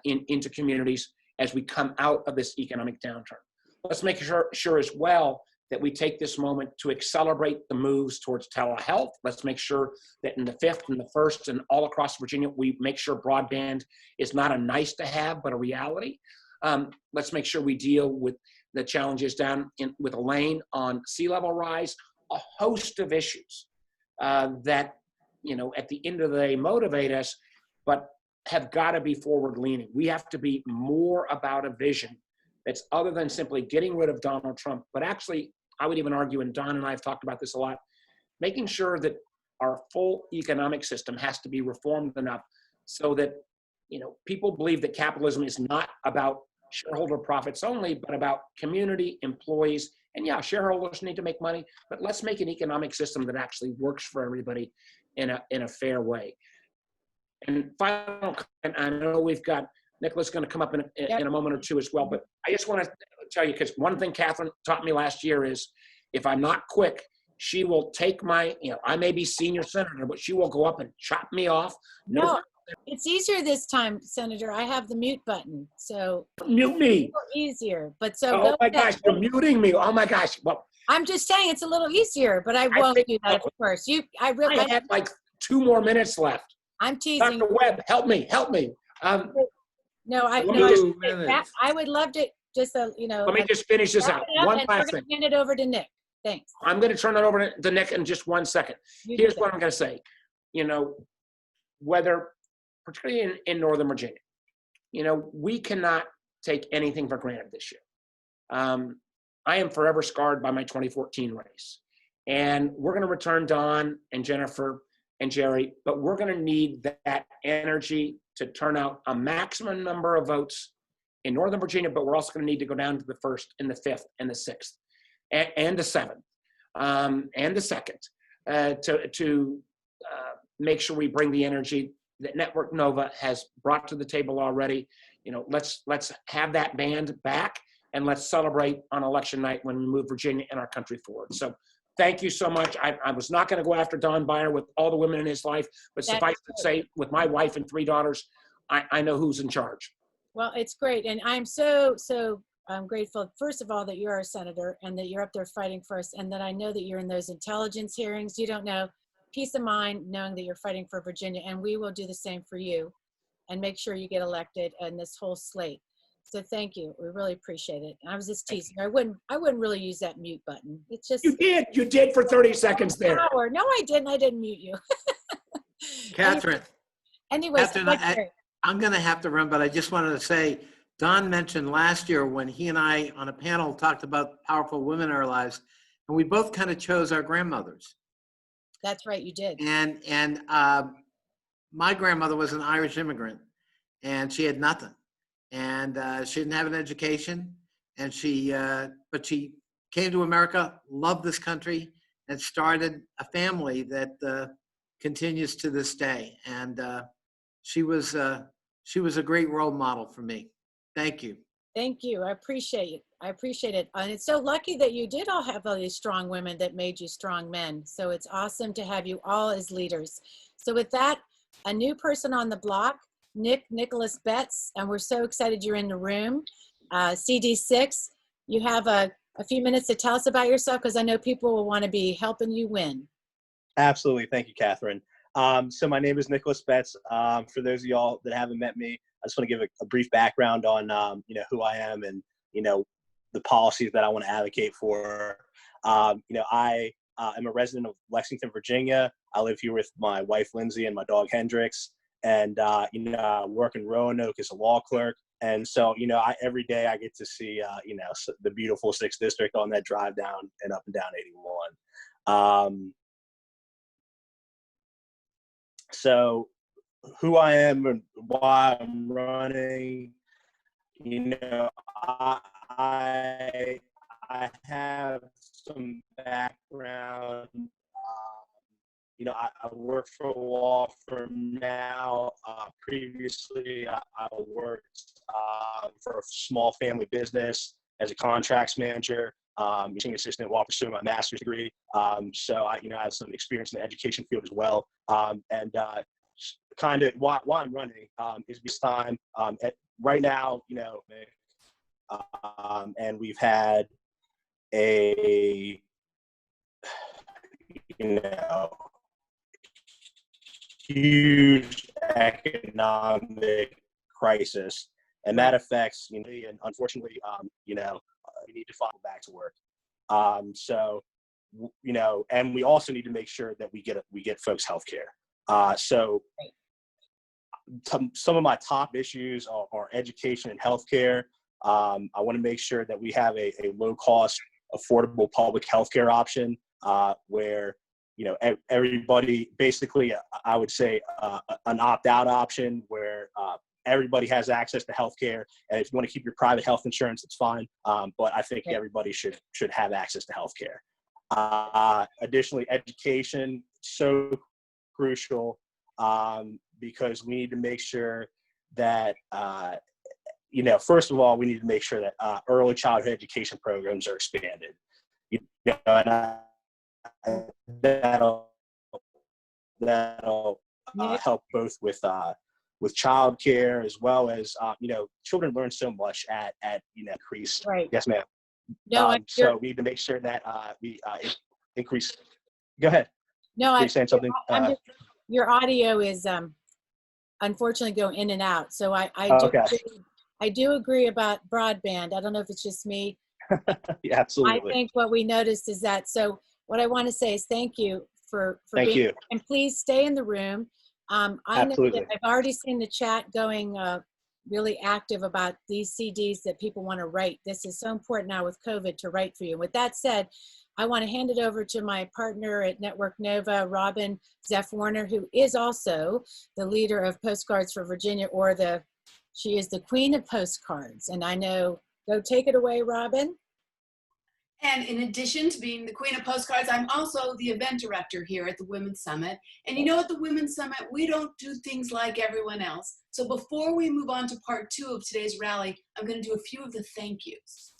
into communities as we come out of this economic downturn. Let's make sure as well that we take this moment to accelerate the moves towards telehealth. Let's make sure that in the 5th and the 1st and all across Virginia, we make sure broadband is not a nice to have, but a reality. Let's make sure we deal with the challenges with Elaine on sea level rise, a host of issues that, you know, at the end of the day motivate us, but have got to be forward leaning. We have to be more about a vision that's other than simply getting rid of Donald Trump, but actually, I would even argue, and Don and I have talked about this a lot, making sure that our full economic system has to be reformed enough so that, you know, people believe that capitalism is not about shareholder profits only, but about community, employees, and yeah, shareholders need to make money, but let's make an economic system that actually works for everybody in a fair way. And final, and I know we've got Nicholas going to come up in a moment or two as well, but I just want to tell you, because one thing Catherine taught me last year is if I'm not quick, she will take my, you know, I may be senior senator, but she will go up and chop me off. No, it's easier this time, Senator. I have the mute button, so mute me. Easier, but so. Oh my gosh, you're muting me. Oh my gosh. Well, I'm just saying it's a little easier, but I won't do that at first. I have like 2 more minutes left. I'm teasing. Dr. Webb, help me. No, I would love to just, you know. Let me just finish this out. One last thing. Hand it over to Nick. Thanks. I'm going to turn it over to Nick in just 1 second. Here's what I'm going to say. You know, whether, particularly in Northern Virginia, you know, we cannot take anything for granted this year. I am forever scarred by my 2014 race. And we're going to return Don and Jennifer and Gerry, but we're going to need that energy to turn out a maximum number of votes in Northern Virginia, but we're also going to need to go down to the 1st and the 5th and the 6th and the 7th and the 2nd to make sure we bring the energy that Network Nova has brought to the table already. You know, let's have that band back and let's celebrate on election night when we move Virginia and our country forward. So thank you so much. I was not going to go after Don Beyer with all the women in his life, but suffice to say, with my wife and 3 daughters, I know who's in charge. Well, it's great. And I'm so grateful, first of all, that you're a senator and that you're up there fighting for us, and that I know that you're in those intelligence hearings. You don't know, peace of mind knowing that you're fighting for Virginia, and we will do the same for you and make sure you get elected and this whole slate. So thank you. We really appreciate it. I was just teasing. I wouldn't really use that mute button. It's just you did for 30 seconds there. No, I didn't. I didn't mute you. Catherine. Anyway, Catherine, I'm going to have to run, but I just wanted to say Don mentioned last year when he and I on a panel talked about powerful women in our lives, and we both kind of chose our grandmothers. That's right, you did. And my grandmother was an Irish immigrant, and she had nothing, and she didn't have an education, and but she came to America, loved this country, and started a family that continues to this day. And she was a great role model for me. Thank you. Thank you. I appreciate it. I appreciate it. And it's so lucky that you did all have all these strong women that made you strong men. So it's awesome to have you all as leaders. So with that, a new person on the block, Nicholas Betts, and we're so excited you're in the room. CD6, you have a few minutes to tell us about yourself, because I know people will want to be helping you win. Absolutely. Thank you, Catherine. So my name is Nicholas Betts. For those of y'all that haven't met me, I just want to give a brief background on, who I am and, the policies that I want to advocate for. I am a resident of Lexington, Virginia. I live here with my wife, Lindsay, and my dog, Hendrix. And, I work in Roanoke as a law clerk. And so, every day I get to see, the beautiful 6th District on that drive down and up and down 81. So who I am and why I'm running, I have some background. I work for a law firm now. Previously, I worked for a small family business as a contracts manager, teaching assistant while pursuing my master's degree. So I have some experience in the education field as well. Kind of why I'm running is this time right now, and we've had a huge economic crisis, and that affects and unfortunately we need to fall back to work. And we also need to make sure that we get folks health care. So some of my top issues are education and healthcare. I want to make sure that we have a low-cost, affordable public healthcare option where everybody, basically, I would say an opt-out option where everybody has access to healthcare. And if you want to keep your private health insurance, it's fine. But I think everybody should have access to healthcare. Additionally, education, so crucial. Because we need to make sure that, first of all, we need to make sure that early childhood education programs are expanded. And that'll help both with childcare as well as children learn so much at increased. Right. Yes, ma'am. No, so we need to make sure that we increase. Go ahead. No, Were you saying something? Your audio is unfortunately going in and out. So I do agree about broadband. I don't know if it's just me. Yeah, absolutely. I think what we noticed is that. So what I want to say is thank you for being here. And please stay in the room. I know that I've already seen the chat going really active about these CDs that people want to write. This is so important now with COVID to write for you. With that said, I want to hand it over to my partner at Network Nova, Robin Zeff Warner, who is also the leader of Postcards for Virginia, she is the queen of postcards. And I know, go take it away, Robin. And in addition to being the queen of postcards, I'm also the event director here at the Women's Summit. And at the Women's Summit, we don't do things like everyone else. So before we move on to part 2 of today's rally, I'm going to do a few of the thank yous.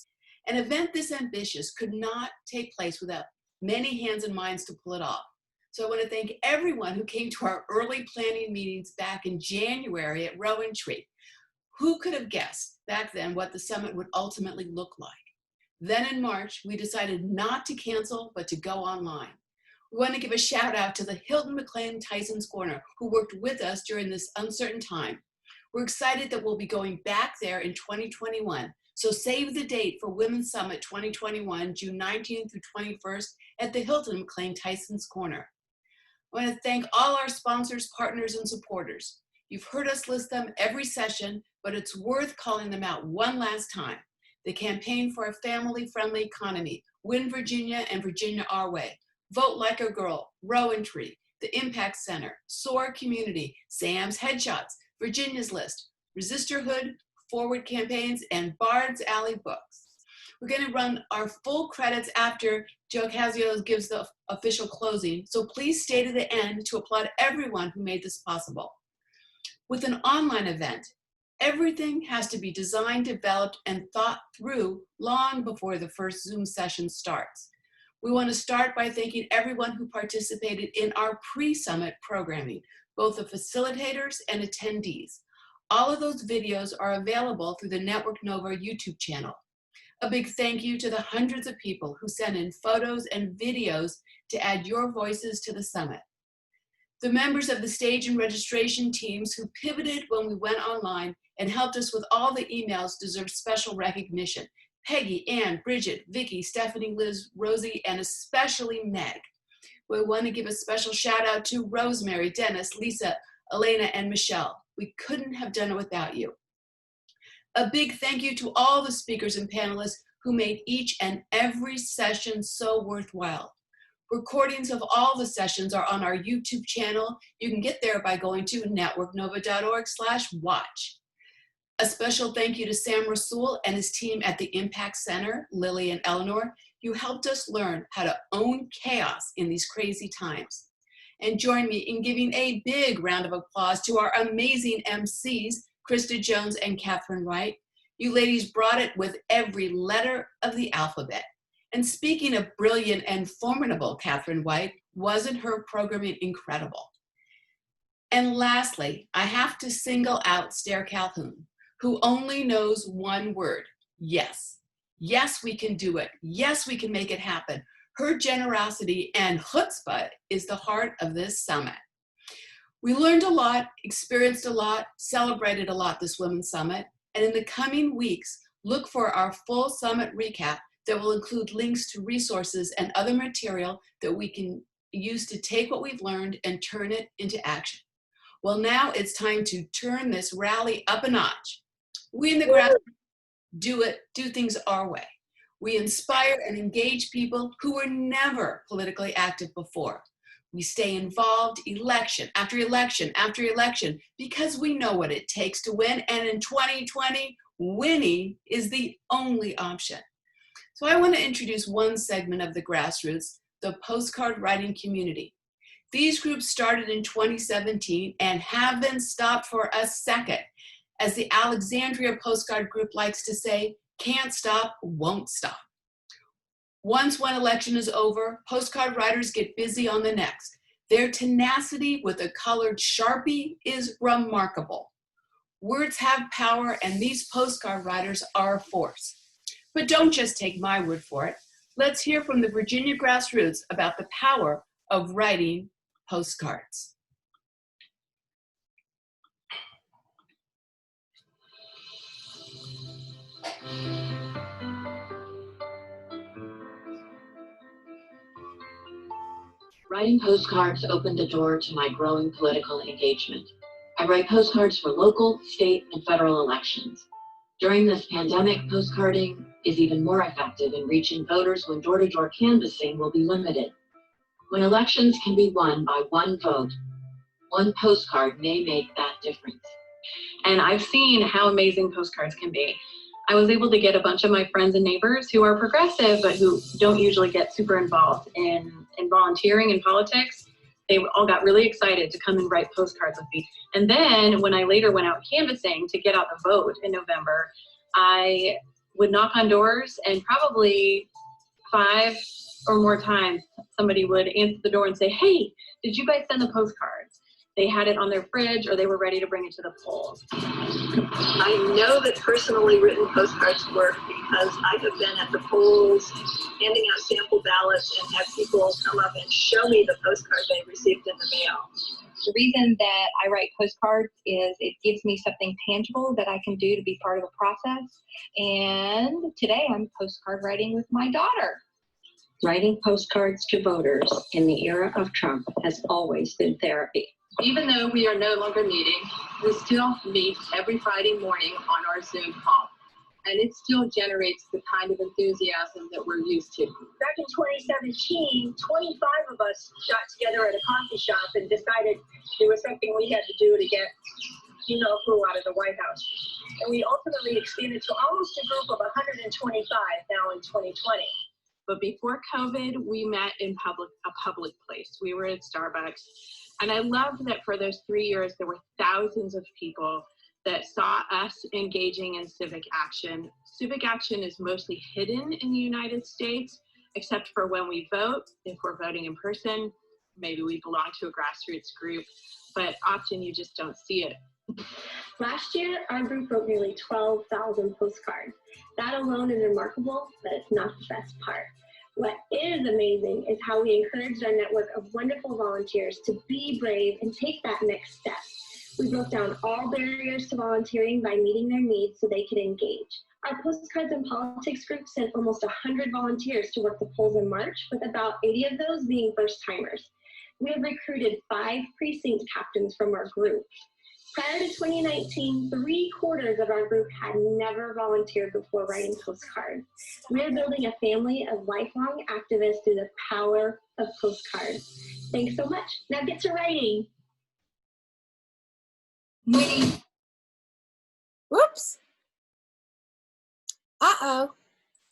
An event this ambitious could not take place without many hands and minds to pull it off. So I want to thank everyone who came to our early planning meetings back in January at Rowan Tree. Who could have guessed back then what the summit would ultimately look like? Then in March, we decided not to cancel, but to go online. We want to give a shout out to the Hilton McLean Tyson's Corner, who worked with us during this uncertain time. We're excited that we'll be going back there in 2021. So save the date for Women's Summit 2021, June 19th through 21st at the Hilton McLean Tyson's Corner. I want to thank all our sponsors, partners, and supporters. You've heard us list them every session, but it's worth calling them out one last time. The Campaign for a Family-Friendly Economy, Win Virginia and Virginia Our Way, Vote Like a Girl, Rowan Tree, the Impact Center, SOAR Community, Sam's Headshots, Virginia's List, Resistorhood, Forward Campaigns, and Bard's Alley Books. We're going to run our full credits after Jill Caiazzo gives the official closing, so please stay to the end to applaud everyone who made this possible. With an online event, everything has to be designed, developed, and thought through long before the first Zoom session starts. We want to start by thanking everyone who participated in our pre-summit programming, both the facilitators and attendees. All of those videos are available through the Network Nova YouTube channel. A big thank you to the hundreds of people who sent in photos and videos to add your voices to the summit. The members of the stage and registration teams who pivoted when we went online and helped us with all the emails deserve special recognition. Peggy, Ann, Bridget, Vicky, Stephanie, Liz, Rosie, and especially Meg. We want to give a special shout out to Rosemary, Dennis, Lisa, Elena, and Michelle. We couldn't have done it without you. A big thank you to all the speakers and panelists who made each and every session so worthwhile. Recordings of all the sessions are on our YouTube channel. You can get there by going to networknova.org/watch. A special thank you to Sam Rasool and his team at the Impact Center, Lily and Eleanor. You helped us learn how to own chaos in these crazy times. And join me in giving a big round of applause to our amazing MCs, Krista Jones and Catherine Wright. You ladies brought it with every letter of the alphabet. And speaking of brilliant and formidable Catherine White, wasn't her programming incredible? And lastly, I have to single out Stair Calhoun, who only knows one word: yes. Yes, we can do it. Yes, we can make it happen. Her generosity and chutzpah is the heart of this summit. We learned a lot, experienced a lot, celebrated a lot this Women's Summit, and in the coming weeks, look for our full summit recap that will include links to resources and other material that we can use to take what we've learned and turn it into action. Well, now it's time to turn this rally up a notch. We in the grassroots do things our way. We inspire and engage people who were never politically active before. We stay involved election after election after election because we know what it takes to win, and in 2020, winning is the only option. So I want to introduce one segment of the grassroots, the postcard writing community. These groups started in 2017 and haven't stopped for a second. As the Alexandria postcard group likes to say, can't stop, won't stop. Once one election is over, postcard writers get busy on the next. Their tenacity with a colored Sharpie is remarkable. Words have power, and these postcard writers are a force. But don't just take my word for it. Let's hear from the Virginia grassroots about the power of writing postcards. Writing postcards opened the door to my growing political engagement. I write postcards for local, state, and federal elections. During this pandemic, postcarding is even more effective in reaching voters when door-to-door canvassing will be limited. When elections can be won by one vote, one postcard may make that difference. And I've seen how amazing postcards can be. I was able to get a bunch of my friends and neighbors who are progressive, but who don't usually get super involved in volunteering in politics. They all got really excited to come and write postcards with me. And then when I later went out canvassing to get out the vote in November, I would knock on doors, and probably 5 or more times somebody would answer the door and say, "Hey, did you guys send the postcards?" They had it on their fridge, or they were ready to bring it to the polls. I know that personally written postcards work because I have been at the polls handing out sample ballots and have people come up and show me the postcard they received in the mail. The reason that I write postcards is it gives me something tangible that I can do to be part of the process. And today I'm postcard writing with my daughter. Writing postcards to voters in the era of Trump has always been therapy. Even though we are no longer meeting, we still meet every Friday morning on our Zoom call. And it still generates the kind of enthusiasm that we're used to. Back in 2017, 25 of us got together at a coffee shop and decided there was something we had to do to get who out of the White House. And we ultimately expanded to almost a group of 125 now in 2020. But before COVID, we met in a public place. We were at Starbucks. And I love that for those 3 years, there were thousands of people that saw us engaging in civic action. Civic action is mostly hidden in the United States, except for when we vote, if we're voting in person, maybe we belong to a grassroots group, but often you just don't see it. Last year, our group wrote nearly 12,000 postcards. That alone is remarkable, but it's not the best part. What is amazing is how we encouraged our network of wonderful volunteers to be brave and take that next step. We broke down all barriers to volunteering by meeting their needs so they could engage. Our Postcards and Politics group sent almost 100 volunteers to work the polls in March, with about 80 of those being first-timers. We have recruited 5 precinct captains from our group. Prior to 2019, 3/4 of our group had never volunteered before writing postcards. We are building a family of lifelong activists through the power of postcards. Thanks so much. Now get to writing. Whoops. Uh-oh.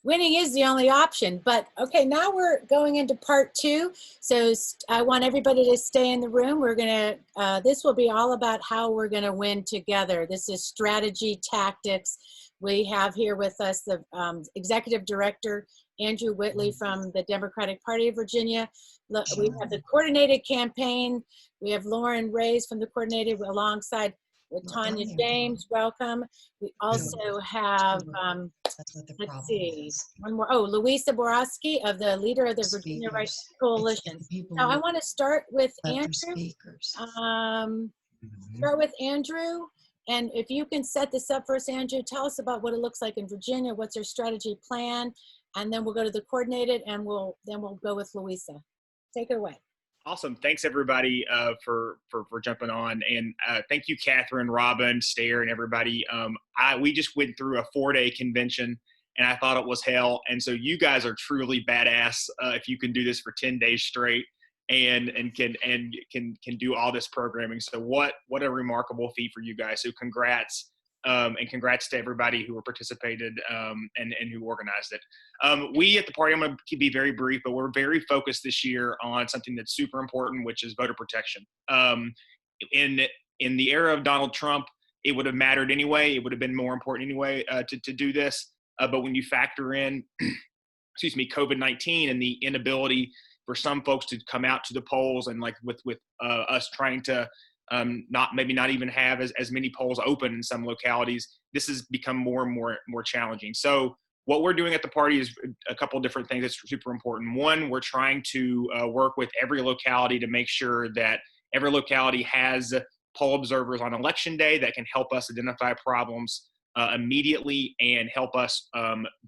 Winning is the only option, but okay, now we're going into part 2. So I want everybody to stay in the room. We're gonna, this will be all about how we're gonna win together. This is strategy, tactics. We have here with us the Executive Director, Andrew Whitley from the Democratic Party of Virginia. We have the coordinated campaign. We have Lauren Reyes from the coordinated alongside with Tonya James, welcome. We also have, let's see, one more. Oh, Louisa Borowski, of the leader of the Virginia Rights Coalition. Now I want to start with Andrew. And if you can set this up for us, Andrew, tell us about what it looks like in Virginia, what's our strategy plan, and then we'll go to the coordinated, and we'll go with Louisa. Take it away. Awesome. Thanks everybody for jumping on, and thank you, Catherine, Robin, Stair, and everybody. We just went through a 4-day convention, and I thought it was hell. And so you guys are truly badass if you can do this for 10 days straight and can do all this programming. So what a remarkable feat for you guys. So congrats. And congrats to everybody who participated and who organized it. We at the party, I'm going to be very brief, but we're very focused this year on something that's super important, which is voter protection. In the era of Donald Trump, it would have mattered anyway. It would have been more important anyway to do this. But when you factor in, COVID-19 and the inability for some folks to come out to the polls, and like with us trying to not even have as many polls open in some localities, this has become more and more challenging. So what we're doing at the party is a couple of different things that's super important. One, we're trying to work with every locality to make sure that every locality has poll observers on election day that can help us identify problems immediately and help us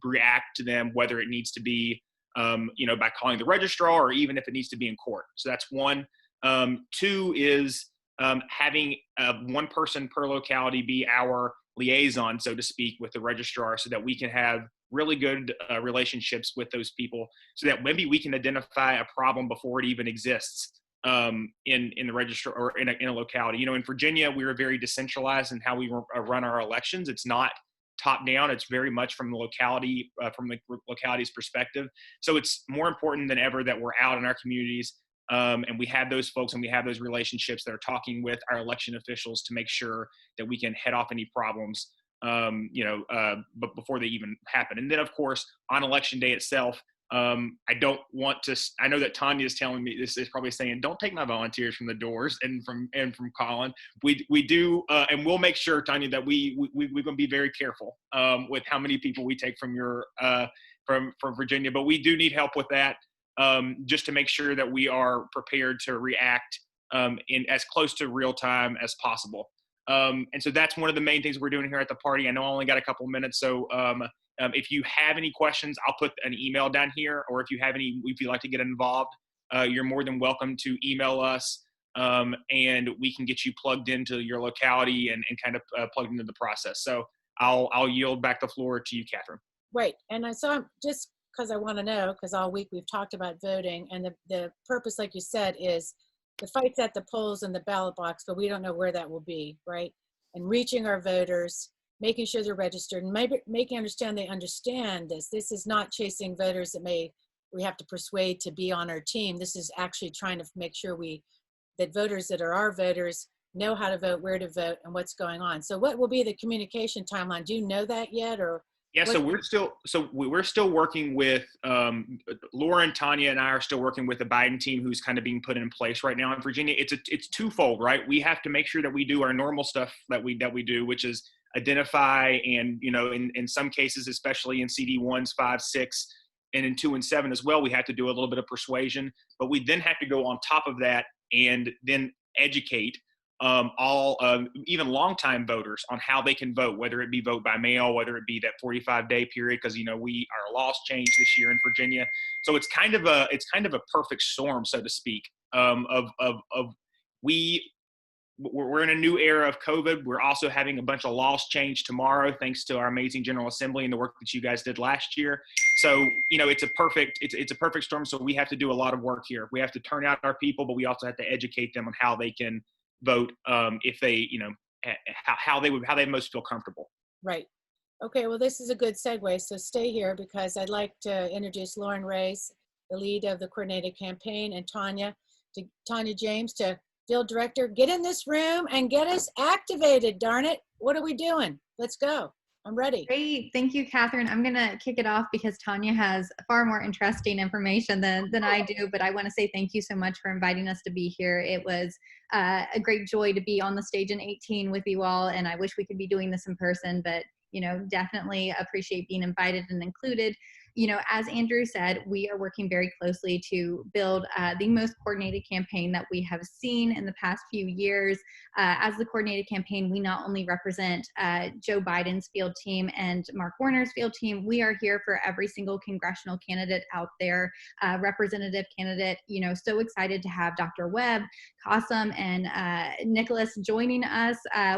react to them, whether it needs to be by calling the registrar or even if it needs to be in court. So that's one. 2 is having one person per locality be our liaison, so to speak, with the registrar, so that we can have really good relationships with those people, so that maybe we can identify a problem before it even exists in the registrar or in a locality. In Virginia, we are very decentralized in how we run our elections. It's not top down. It's very much from the locality's perspective. So it's more important than ever that we're out in our communities. And we have those folks and we have those relationships that are talking with our election officials to make sure that we can head off any problems, but before they even happen. And then, of course, on election day itself, I don't want to. I know that Tonya is telling me this is probably saying, "Don't take my volunteers from the doors and from Colin." We do, and we'll make sure, Tonya, that we're going to be very careful with how many people we take from from Virginia. But we do need help with that. Just to make sure that we are prepared to react in as close to real time as possible. And so that's one of the main things we're doing here at the party. I know I only got a couple of minutes, so if you have any questions, I'll put an email down here, or if you'd like to get involved, you're more than welcome to email us and we can get you plugged into your locality and kind of plugged into the process. So I'll yield back the floor to you, Catherine. Right, and I saw, just because I want to know, because all week we've talked about voting, and the purpose, like you said, is the fight's at the polls and the ballot box, but we don't know where that will be, right? And reaching our voters, making sure they're registered, and making they understand this. This is not chasing voters that we have to persuade to be on our team. This is actually trying to make sure that voters that are our voters know how to vote, where to vote, and what's going on. So what will be the communication timeline? Do you know that yet, or? Yeah, so we're still working with Laura and Tonya, and I are still working with the Biden team, who's kind of being put in place right now in Virginia. It's twofold, right? We have to make sure that we do our normal stuff that we do, which is identify, and in some cases, especially in CD 1s, 5, 6, and in 2 and 7 as well, we have to do a little bit of persuasion. But we then have to go on top of that and then educate even longtime voters on how they can vote, whether it be vote by mail, whether it be that 45-day period, because our laws changed this year in Virginia. So it's kind of a perfect storm, so to speak. We're in a new era of COVID. We're also having a bunch of laws change tomorrow, thanks to our amazing General Assembly and the work that you guys did last year. So it's a perfect storm. So we have to do a lot of work here. We have to turn out our people, but we also have to educate them on how they can vote, if they, how they most feel comfortable. Right. Okay, well, this is a good segue, so stay here, because I'd like to introduce Lauren Reyes, the lead of the coordinated campaign, and Tonya James, to field director. Get in this room and get us activated, darn it. What are we doing? Let's go. I'm ready. Great. Thank you, Catherine. I'm going to kick it off because Tonya has far more interesting information than I do, but I want to say thank you so much for inviting us to be here. It was a great joy to be on the stage in 18 with you all, and I wish we could be doing this in person, but definitely appreciate being invited and included. As Andrew said, we are working very closely to build the most coordinated campaign that we have seen in the past few years. As the coordinated campaign, we not only represent Joe Biden's field team and Mark Warner's field team, we are here for every single congressional candidate out there, representative candidate. So excited to have Dr. Webb, Qasim, and Nicholas joining us.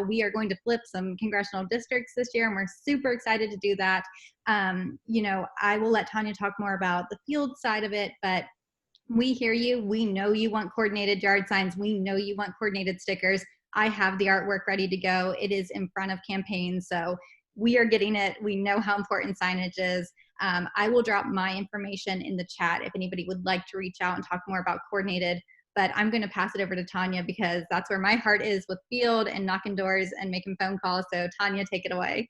We are going to flip some congressional districts this year, and we're super excited to do that. I will let Tonya talk more about the field side of it, but we hear you. We know you want coordinated yard signs. We know you want coordinated stickers. I have the artwork ready to go. It is in front of campaigns, so we are getting it. We know how important signage is. I will drop my information in the chat if anybody would like to reach out and talk more about coordinated, but I'm going to pass it over to Tonya because that's where my heart is with field and knocking doors and making phone calls. So Tonya, take it away.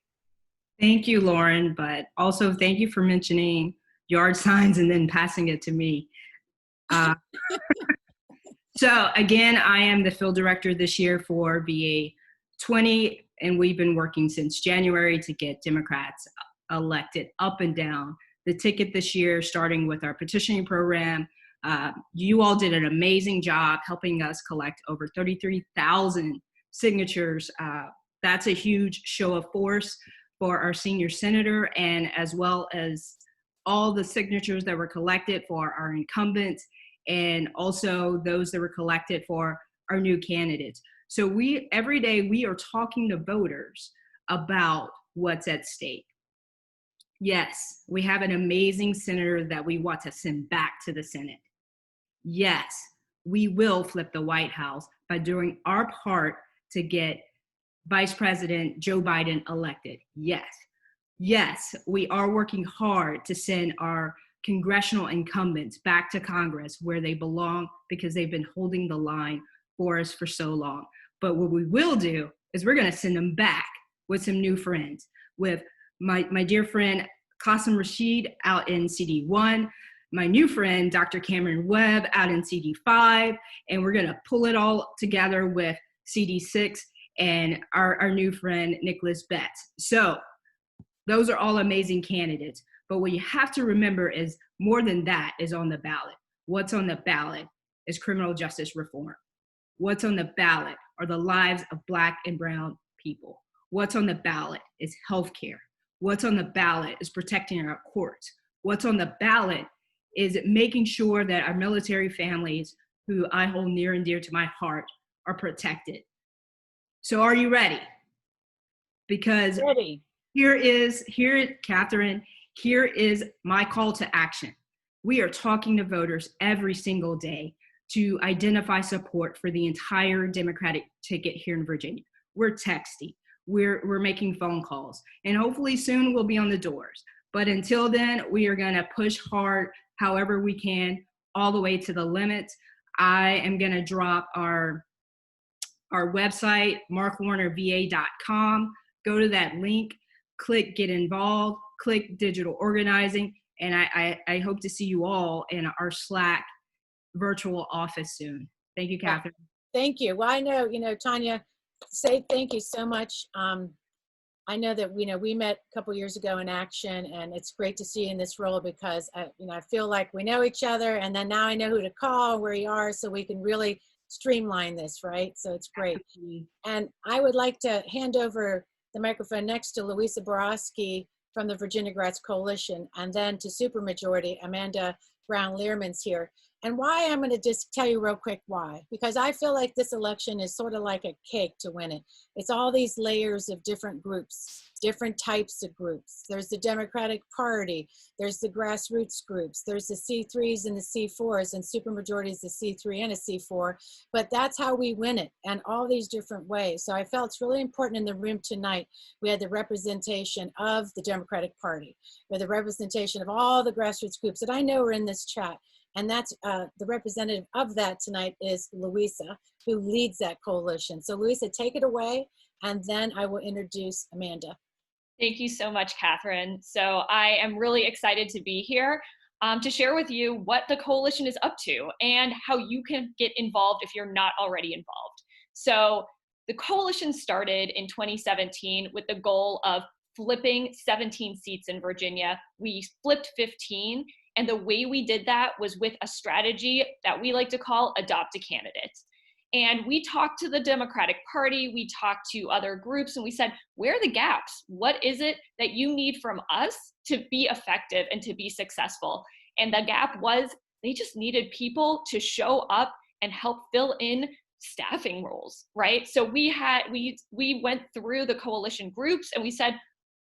Thank you, Lauren, but also thank you for mentioning yard signs and then passing it to me. So again, I am the field director this year for VA 20, and we've been working since January to get Democrats elected up and down the ticket this year, starting with our petitioning program. You all did an amazing job helping us collect over 33,000 signatures. That's a huge show of force for our senior senator, and as well as all the signatures that were collected for our incumbents, and also those that were collected for our new candidates. So every day we are talking to voters about what's at stake. Yes, we have an amazing senator that we want to send back to the Senate. Yes, we will flip the White House by doing our part to get Vice President Joe Biden elected. Yes, we are working hard to send our congressional incumbents back to Congress where they belong, because they've been holding the line for us for so long. But what we will do is we're going to send them back with some new friends, with my dear friend Qasim Rashid out in CD1, my new friend Dr. Cameron Webb out in CD5, and we're going to pull it all together with CD6 and our new friend Nicholas Betts. So those are all amazing candidates. But what you have to remember is more than that is on the ballot. What's on the ballot is criminal justice reform. What's on the ballot are the lives of Black and brown people. What's on the ballot is healthcare. What's on the ballot is protecting our courts. What's on the ballot is making sure that our military families who I hold near and dear to my heart, are protected. So are you ready? Because Ready. Catherine, here is my call to action. We are talking to voters every single day to identify support for the entire Democratic ticket here in Virginia. We're texting, we're making phone calls, and hopefully soon we'll be on the doors. But until then, we are gonna push hard however we can, all the way to the limits. I am gonna drop our website, markwarnerva.com. Go to that link, click get involved, click digital organizing, and I hope to see you all in our Slack virtual office soon. Thank you, Catherine. Thank you. Well, I know, Tonya, say thank you so much. I know that, we met a couple years ago in action, and it's great to see you in this role because, I feel like we know each other, and then now I know who to call, where you are, so we can really streamline this, right? So it's great. And I would like to hand over the microphone next to Louisa Borowski from the Virginia Grads Coalition, and then to Supermajority, Amanda Brown-Learman's here. And why, I'm going to just tell you real quick why. Because I feel like this election is sort of like a cake to win it. It's all these layers of different groups, different types of groups. There's the Democratic Party, there's the grassroots groups, there's the C3s and the C4s, and Supermajority is the C3 and a C4. But that's how we win it, and all these different ways. So I felt it's really important in the room tonight. We had the representation of the Democratic Party, or the representation of all the grassroots groups that I know are in this chat. And that's the representative of that tonight is Louisa, who leads that coalition. So Louisa, take it away, and then I will introduce Amanda. Thank you so much, Catherine. So I am really excited to be here to share with you what the coalition is up to and how you can get involved if you're not already involved. So the coalition started in 2017 with the goal of flipping 17 seats in Virginia. We flipped 15. And the way we did that was with a strategy that we like to call adopt a candidate. And we talked to the Democratic Party, we talked to other groups, and we said, where are the gaps? What is it that you need from us to be effective and to be successful? And the gap was they just needed people to show up and help fill in staffing roles, right? So we went through the coalition groups and we said,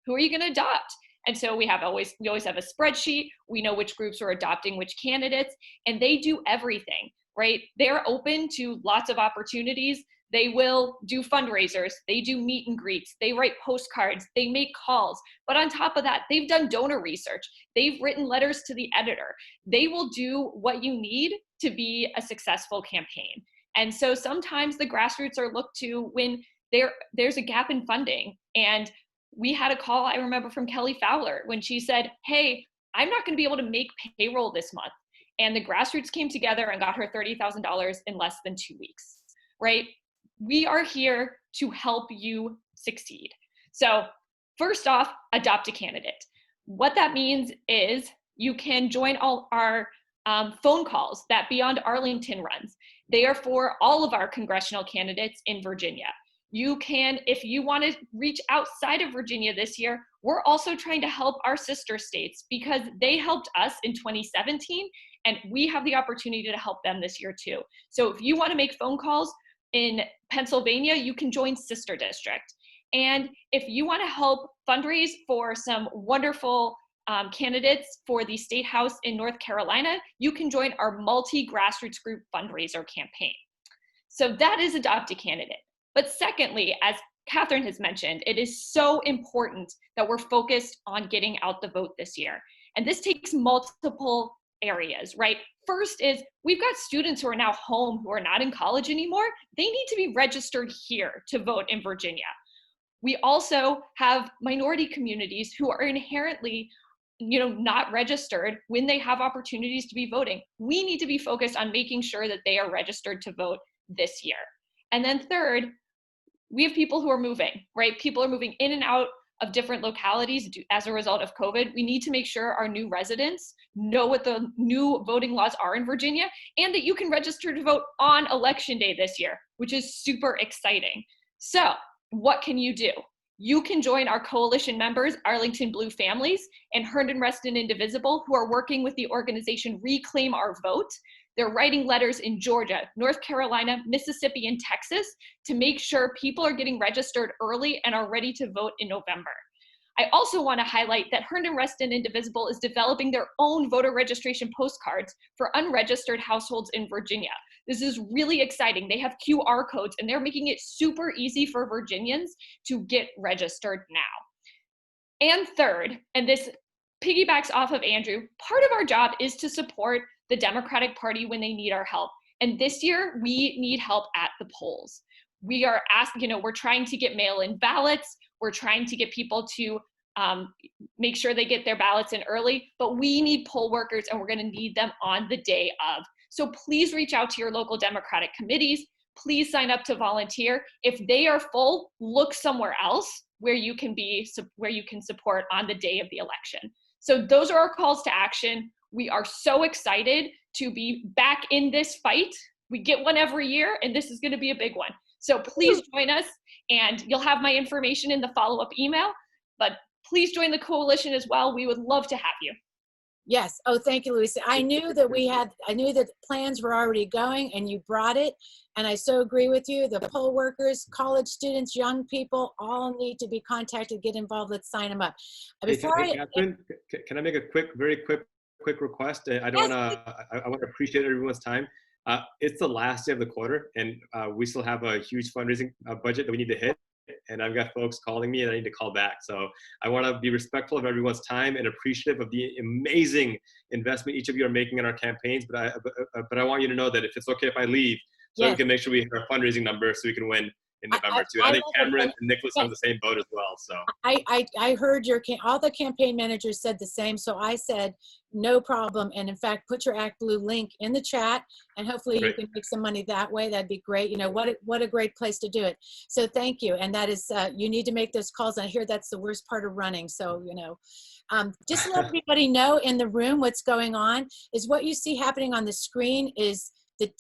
who are you going to adopt? And so we always have a spreadsheet. We know which groups are adopting which candidates, and they do everything, right? They're open to lots of opportunities. They will do fundraisers. They do meet and greets. They write postcards. They make calls. But on top of that, they've done donor research. They've written letters to the editor. They will do what you need to be a successful campaign. And so sometimes the grassroots are looked to when there's a gap in funding. And we had a call, I remember, from Kelly Fowler when she said, hey, I'm not going to be able to make payroll this month. And the grassroots came together and got her $30,000 in less than 2 weeks, right? We are here to help you succeed. So first off, adopt a candidate. What that means is you can join all our phone calls that Beyond Arlington runs. They are for all of our congressional candidates in Virginia. You can, if you want to reach outside of Virginia this year, we're also trying to help our sister states because they helped us in 2017, and we have the opportunity to help them this year too. So if you want to make phone calls in Pennsylvania, you can join Sister District. And if you want to help fundraise for some wonderful candidates for the State House in North Carolina, you can join our multi-grassroots group fundraiser campaign. So that is adopt a candidate. But secondly, as Catherine has mentioned, it is so important that we're focused on getting out the vote this year. And this takes multiple areas, right? First is we've got students who are now home who are not in college anymore. They need to be registered here to vote in Virginia. We also have minority communities who are inherently not registered when they have opportunities to be voting. We need to be focused on making sure that they are registered to vote this year. And then third, we have people who are moving, right? People are moving in and out of different localities as a result of COVID. We need to make sure our new residents know what the new voting laws are in Virginia and that you can register to vote on Election Day this year, which is super exciting. So what can you do? You can join our coalition members, Arlington Blue Families and Herndon Reston Indivisible, who are working with the organization Reclaim Our Vote They're writing letters in Georgia, North Carolina, Mississippi, and Texas to make sure people are getting registered early and are ready to vote in November. I also want to highlight that Herndon Reston Indivisible is developing their own voter registration postcards for unregistered households in Virginia. This is really exciting. They have QR codes and they're making it super easy for Virginians to get registered now. And third, and this piggybacks off of Andrew, part of our job is to support the Democratic Party when they need our help. And this year, we need help at the polls. We are asking, we're trying to get mail-in ballots. We're trying to get people to make sure they get their ballots in early, but we need poll workers and we're going to need them on the day of. So please reach out to your local Democratic committees. Please sign up to volunteer. If they are full, look somewhere else where you can support on the day of the election. So those are our calls to action. We are so excited to be back in this fight. We get one every year, and this is going to be a big one. So please join us, and you'll have my information in the follow-up email, but please join the coalition as well. We would love to have you. Yes. Oh, thank you, Luisa. I knew that plans were already going and you brought it. And I so agree with you. The poll workers, college students, young people all need to be contacted, get involved. Let's sign them up. Catherine, can I make a very quick request? I want to appreciate everyone's time. It's the last day of the quarter and we still have a huge fundraising budget that we need to hit. And I've got folks calling me and I need to call back. So I want to be respectful of everyone's time and appreciative of the amazing investment each of you are making in our campaigns. But I want you to know that if it's okay if I leave, so we can make sure we hit our fundraising number so we can win in November too. I think Cameron and Nicholas are on the same boat as well. So I heard all the campaign managers said the same. So I said, no problem. And in fact, put your ActBlue link in the chat and hopefully you can make some money that way. That'd be great. What a great place to do it. So thank you. And that is, you need to make those calls. I hear that's the worst part of running. So, just to let everybody know in the room what's going on is what you see happening on the screen is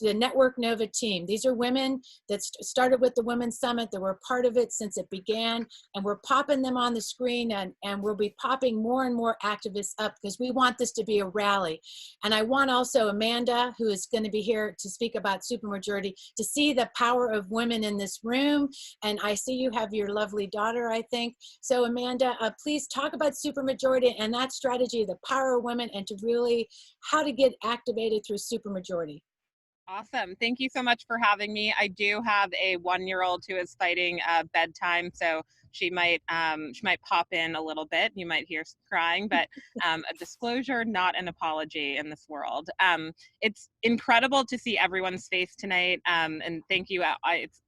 the Network Nova team. These are women that started with the Women's Summit, that were part of it since it began, and we're popping them on the screen, and we'll be popping more and more activists up because we want this to be a rally. And I want also Amanda, who is going to be here to speak about supermajority, to see the power of women in this room. And I see you have your lovely daughter, I think. So Amanda, please talk about supermajority and that strategy, the power of women, and to really how to get activated through supermajority. Awesome. Thank you so much for having me. I do have a 1-year-old who is fighting bedtime, so she might pop in a little bit. You might hear crying, but a disclosure, not an apology in this world. It's incredible to see everyone's face tonight, and thank you.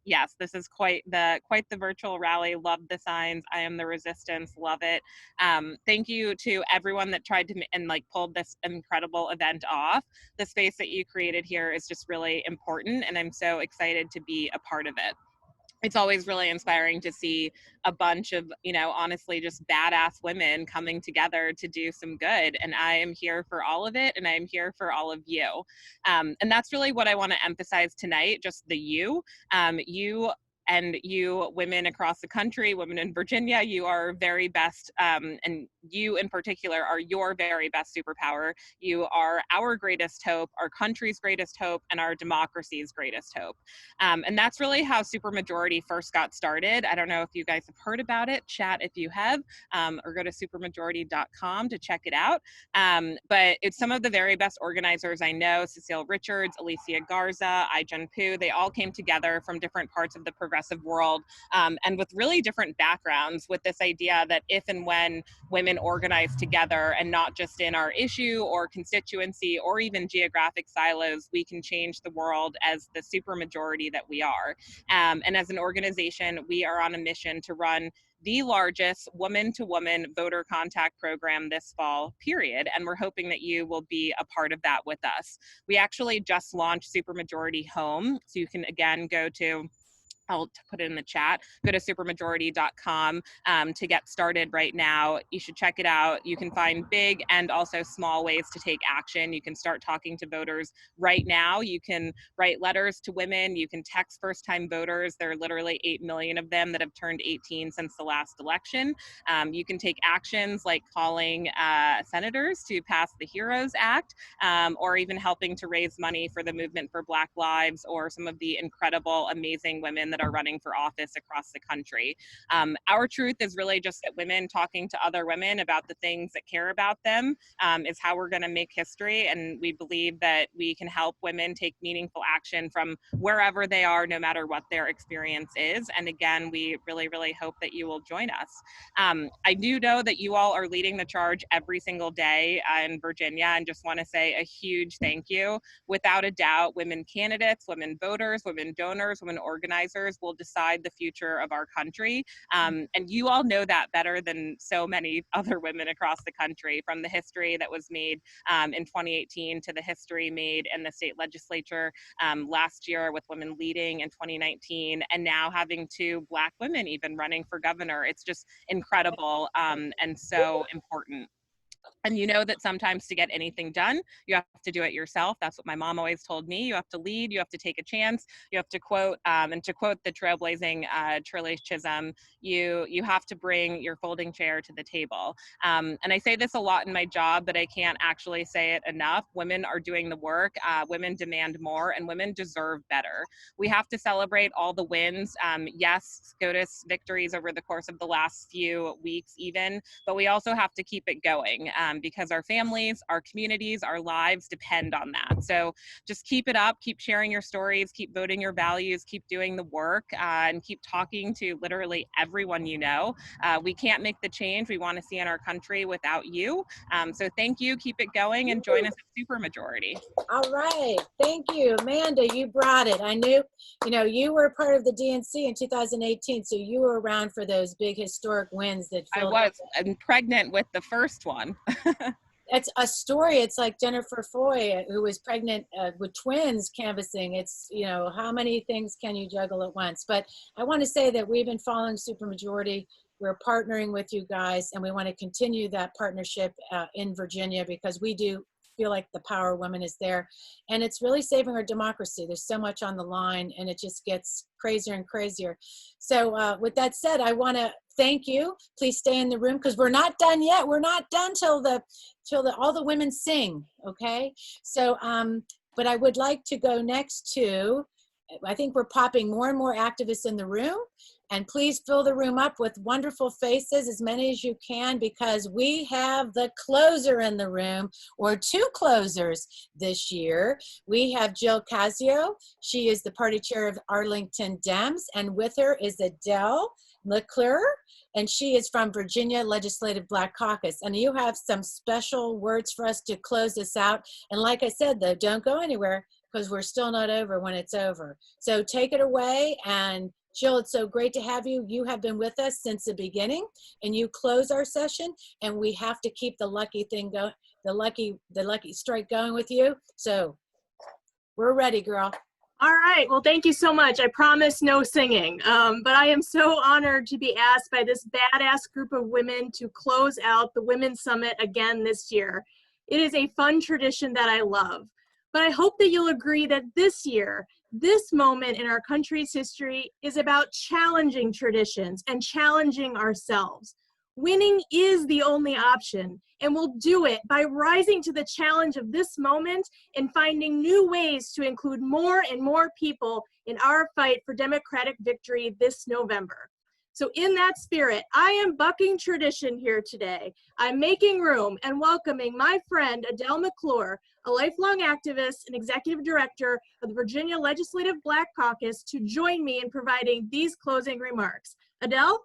Yes, this is quite the virtual rally. Love the signs. I am the resistance. Love it. Thank you to everyone that tried to pulled this incredible event off. The space that you created here is just really important, and I'm so excited to be a part of it. It's always really inspiring to see a bunch of, honestly, just badass women coming together to do some good. And I am here for all of it. And I am here for all of you. And that's really what I want to emphasize tonight, just the you. You women across the country, women in Virginia, you are very best, and you in particular are your very best superpower. You are our greatest hope, our country's greatest hope, and our democracy's greatest hope. And that's really how supermajority first got started. I don't know if you guys have heard about it, chat if you have, or go to supermajority.com to check it out. But it's some of the very best organizers I know, Cecile Richards, Alicia Garza, Ai-jen Poo, they all came together from different parts of the progressive world, and with really different backgrounds, with this idea that if and when women organize together and not just in our issue or constituency or even geographic silos, we can change the world as the supermajority that we are. And as an organization, we are on a mission to run the largest woman-to-woman voter contact program this fall, period. And we're hoping that you will be a part of that with us. We actually just launched Supermajority Home. So you can, again, go to I'll put it in the chat. Go to supermajority.com to get started right now. You should check it out. You can find big and also small ways to take action. You can start talking to voters right now. You can write letters to women. You can text first-time voters. There are literally 8 million of them that have turned 18 since the last election. You can take actions like calling senators to pass the HEROES Act, or even helping to raise money for the Movement for Black Lives or some of the incredible, amazing women that are running for office across the country. Our truth is really just that women talking to other women about the things that care about them is how we're going to make history. And we believe that we can help women take meaningful action from wherever they are, no matter what their experience is. And again, we really, really hope that you will join us. I do know that you all are leading the charge every single day in Virginia, and just want to say a huge thank you. Without a doubt, women candidates, women voters, women donors, women organizers will decide the future of our country. And you all know that better than so many other women across the country, from the history that was made in 2018 to the history made in the state legislature last year with women leading in 2019, and now having 2 Black women even running for governor. It's just incredible and so important. And you know that sometimes to get anything done, you have to do it yourself. That's what my mom always told me. You have to lead, you have to take a chance, you have to quote, and to quote the trailblazing Shirley Chisholm, you have to bring your folding chair to the table. And I say this a lot in my job, but I can't actually say it enough. Women are doing the work, women demand more, and women deserve better. We have to celebrate all the wins. Yes, SCOTUS victories over the course of the last few weeks even, but we also have to keep it going. Because our families, our communities, our lives depend on that. So just keep it up, keep sharing your stories, keep voting your values, keep doing the work, and keep talking to literally everyone you know. We can't make the change we want to see in our country without you. So thank you, keep it going, and join us at Supermajority. All right, thank you. Amanda, you brought it. I knew, you were part of the DNC in 2018, so you were around for those big historic wins that I was pregnant with the first one. It's a story. It's like Jennifer Foy, who was pregnant with twins, canvassing. It's, how many things can you juggle at once? But I want to say that we've been following Supermajority. We're partnering with you guys, and we want to continue that partnership in Virginia, because we do feel like the power of women is there, and it's really saving our democracy. There's so much on the line, and it just gets crazier and crazier. So with that said, I want to thank you. Please stay in the room, because we're not done yet. We're not done till all the women sing. Okay. So, but I would like to go next to, I think we're popping more and more activists in the room. And please fill the room up with wonderful faces, as many as you can, because we have the closer in the room, or 2 closers this year. We have Jill Caiazzo. She is the party chair of Arlington Dems, and with her is Adele McClure, and she is from Virginia Legislative Black Caucus. And you have some special words for us to close this out. And like I said, though, don't go anywhere, because we're still not over when it's over. So take it away. And Jill, it's so great to have you. You have been with us since the beginning, and you close our session, and we have to keep the lucky thing going, the lucky strike going with you. So we're ready, girl. All right, well, thank you so much. I promise no singing, but I am so honored to be asked by this badass group of women to close out the Women's Summit again this year. It is a fun tradition that I love, but I hope that you'll agree that this year, this moment in our country's history is about challenging traditions and challenging ourselves. Winning is the only option, and we'll do it by rising to the challenge of this moment and finding new ways to include more and more people in our fight for democratic victory this November. So in that spirit, I am bucking tradition here today. I'm making room and welcoming my friend Adele McClure, a lifelong activist and executive director of the Virginia Legislative Black Caucus, to join me in providing these closing remarks. Adele?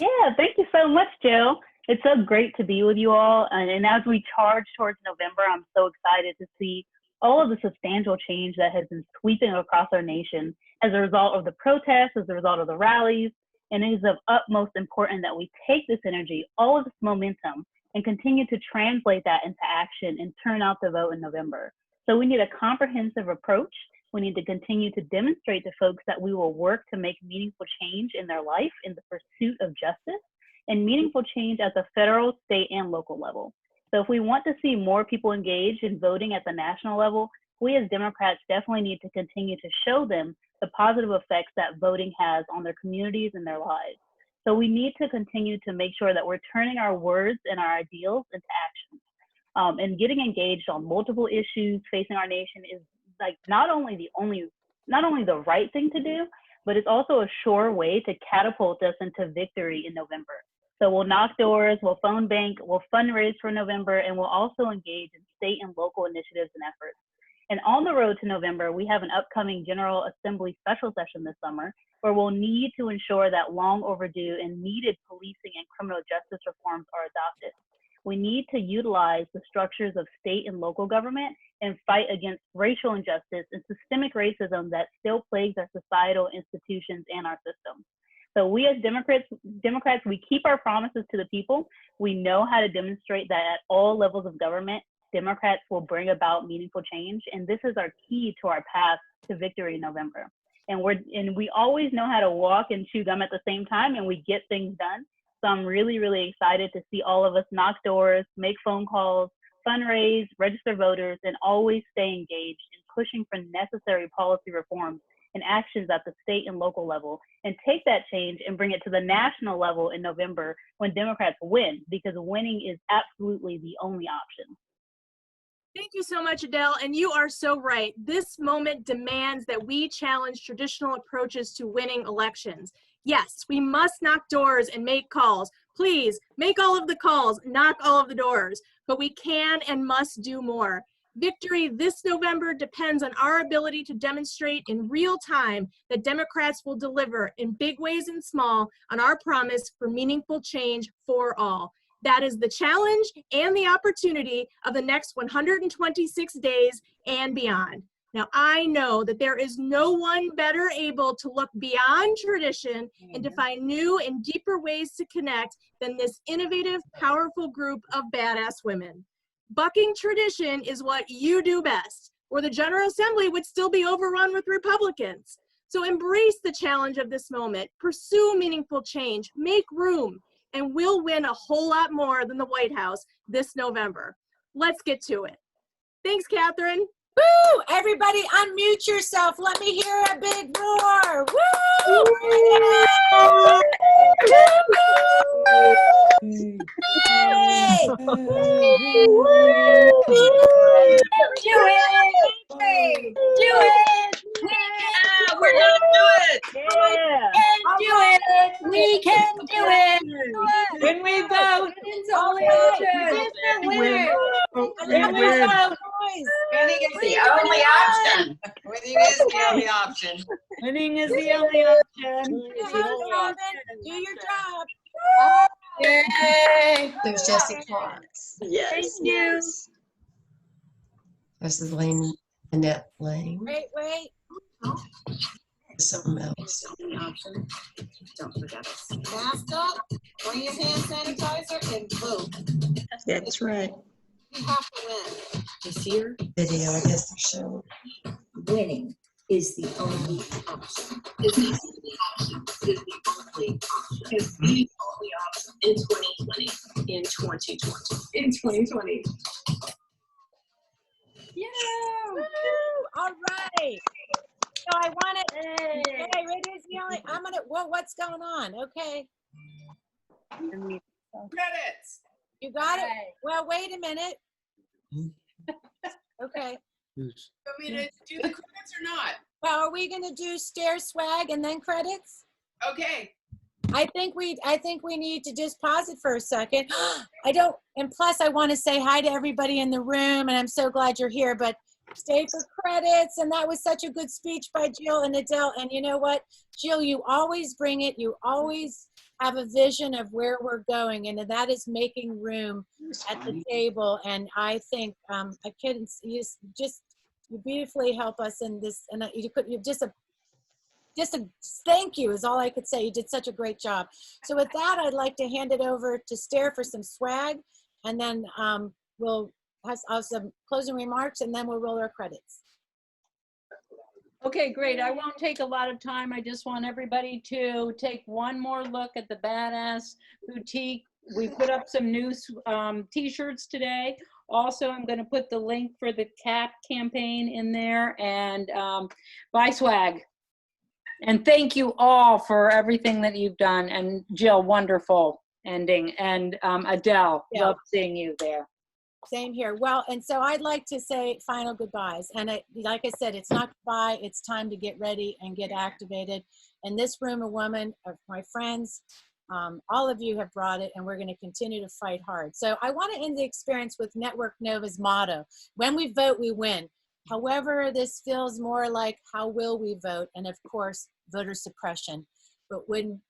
Yeah, thank you so much, Jill. It's so great to be with you all. And as we charge towards November, I'm so excited to see all of the substantial change that has been sweeping across our nation as a result of the protests, as a result of the rallies. And it is of utmost importance that we take this energy, all of this momentum, and continue to translate that into action and turn out the vote in November. So we need a comprehensive approach We need to continue to demonstrate to folks that we will work to make meaningful change in their life in the pursuit of justice, and meaningful change at the federal, state, and local level. So if we want to see more people engaged in voting at the national level, we as Democrats definitely need to continue to show them the positive effects that voting has on their communities and their lives. So we need to continue to make sure that we're turning our words and our ideals into action. And getting engaged on multiple issues facing our nation is like not only the right thing to do, but it's also a sure way to catapult us into victory in November. So we'll knock doors, we'll phone bank, we'll fundraise for November, and we'll also engage in state and local initiatives and efforts. And on the road to November, we have an upcoming General Assembly special session this summer where we'll need to ensure that long overdue and needed policing and criminal justice reforms are adopted. We need to utilize the structures of state and local government and fight against racial injustice and systemic racism that still plagues our societal institutions and our systems. So we as Democrats, we keep our promises to the people. We know how to demonstrate that at all levels of government, Democrats will bring about meaningful change. And this is our key to our path to victory in November. And we always know how to walk and chew gum at the same time, and we get things done. So I'm really, really excited to see all of us knock doors, make phone calls, fundraise, register voters, and always stay engaged in pushing for necessary policy reforms and actions at the state and local level, and take that change and bring it to the national level in November when Democrats win, because winning is absolutely the only option. Thank you so much, Adele, and you are so right. This moment demands that we challenge traditional approaches to winning elections. Yes, we must knock doors and make calls. Please, make all of the calls, knock all of the doors, but we can and must do more. Victory this November depends on our ability to demonstrate in real time that Democrats will deliver in big ways and small on our promise for meaningful change for all. That is the challenge and the opportunity of the next 126 days and beyond. Now, I know that there is no one better able to look beyond tradition and to find new and deeper ways to connect than this innovative, powerful group of badass women. Bucking tradition is what you do best, or the General Assembly would still be overrun with Republicans. So embrace the challenge of this moment, pursue meaningful change, make room, and we'll win a whole lot more than the White House this November. Let's get to it. Thanks, Catherine. Woo! Everybody unmute yourself. Let me hear a big roar. Woo! Yay! Do it! Do it! We're gonna do it! We can do it! When we vote, it's the only option. Winner. When we vote, Winning is the only option. Winning is the only option. Winning is the only option. Do your job. Yay! There's Jesse Clarks. Yes. Thank you. This is Elaine, Annette Lane. Wait. Something else. Don't forget us. Mask up, bring your hand sanitizer, and vote. That's right. You have to win. This year, Video, I guess they're showing. winning is the only option. Is the only option. Is the only option. Is the only option in 2020. In 2020. In 2020. Yeah. Woo! All right. So I want it. Hey, it is the only. I'm gonna. Well, what's going on? Okay. Credits. You got it. Well, wait a minute. Okay. Want me to do the credits or not? Well, are we gonna do stare swag and then credits? Okay. I think we need to just pause it for a second. And plus I want to say hi to everybody in the room, and I'm so glad you're here, but stay for credits. And that was such a good speech by Jill and Adele. And you know what, Jill, you always bring it. You always have a vision of where we're going, and that is making room at the table. And I think you beautifully help us in this, and you just a thank you is all I could say. You did such a great job. So with that, I'd like to hand it over to Stare for some swag, and then we'll have some closing remarks, and then we'll roll our credits. Okay, great. I won't take a lot of time. I just want everybody to take one more look at the Badass Boutique. We put up some new t-shirts today. Also, I'm going to put the link for the CAP campaign in there, and buy swag. And thank you all for everything that you've done. And Jill, wonderful ending. And Adele, Yeah. love seeing you there. Same here. Well, and so I'd like to say final goodbyes. And like I said, it's not goodbye. It's time to get ready and get activated. In this room of women, of my friends, all of you have brought it, and we're going to continue to fight hard. So I want to end the experience with Network Nova's motto: when we vote, we win. However, this feels more like how will we vote, and of course, voter suppression. But when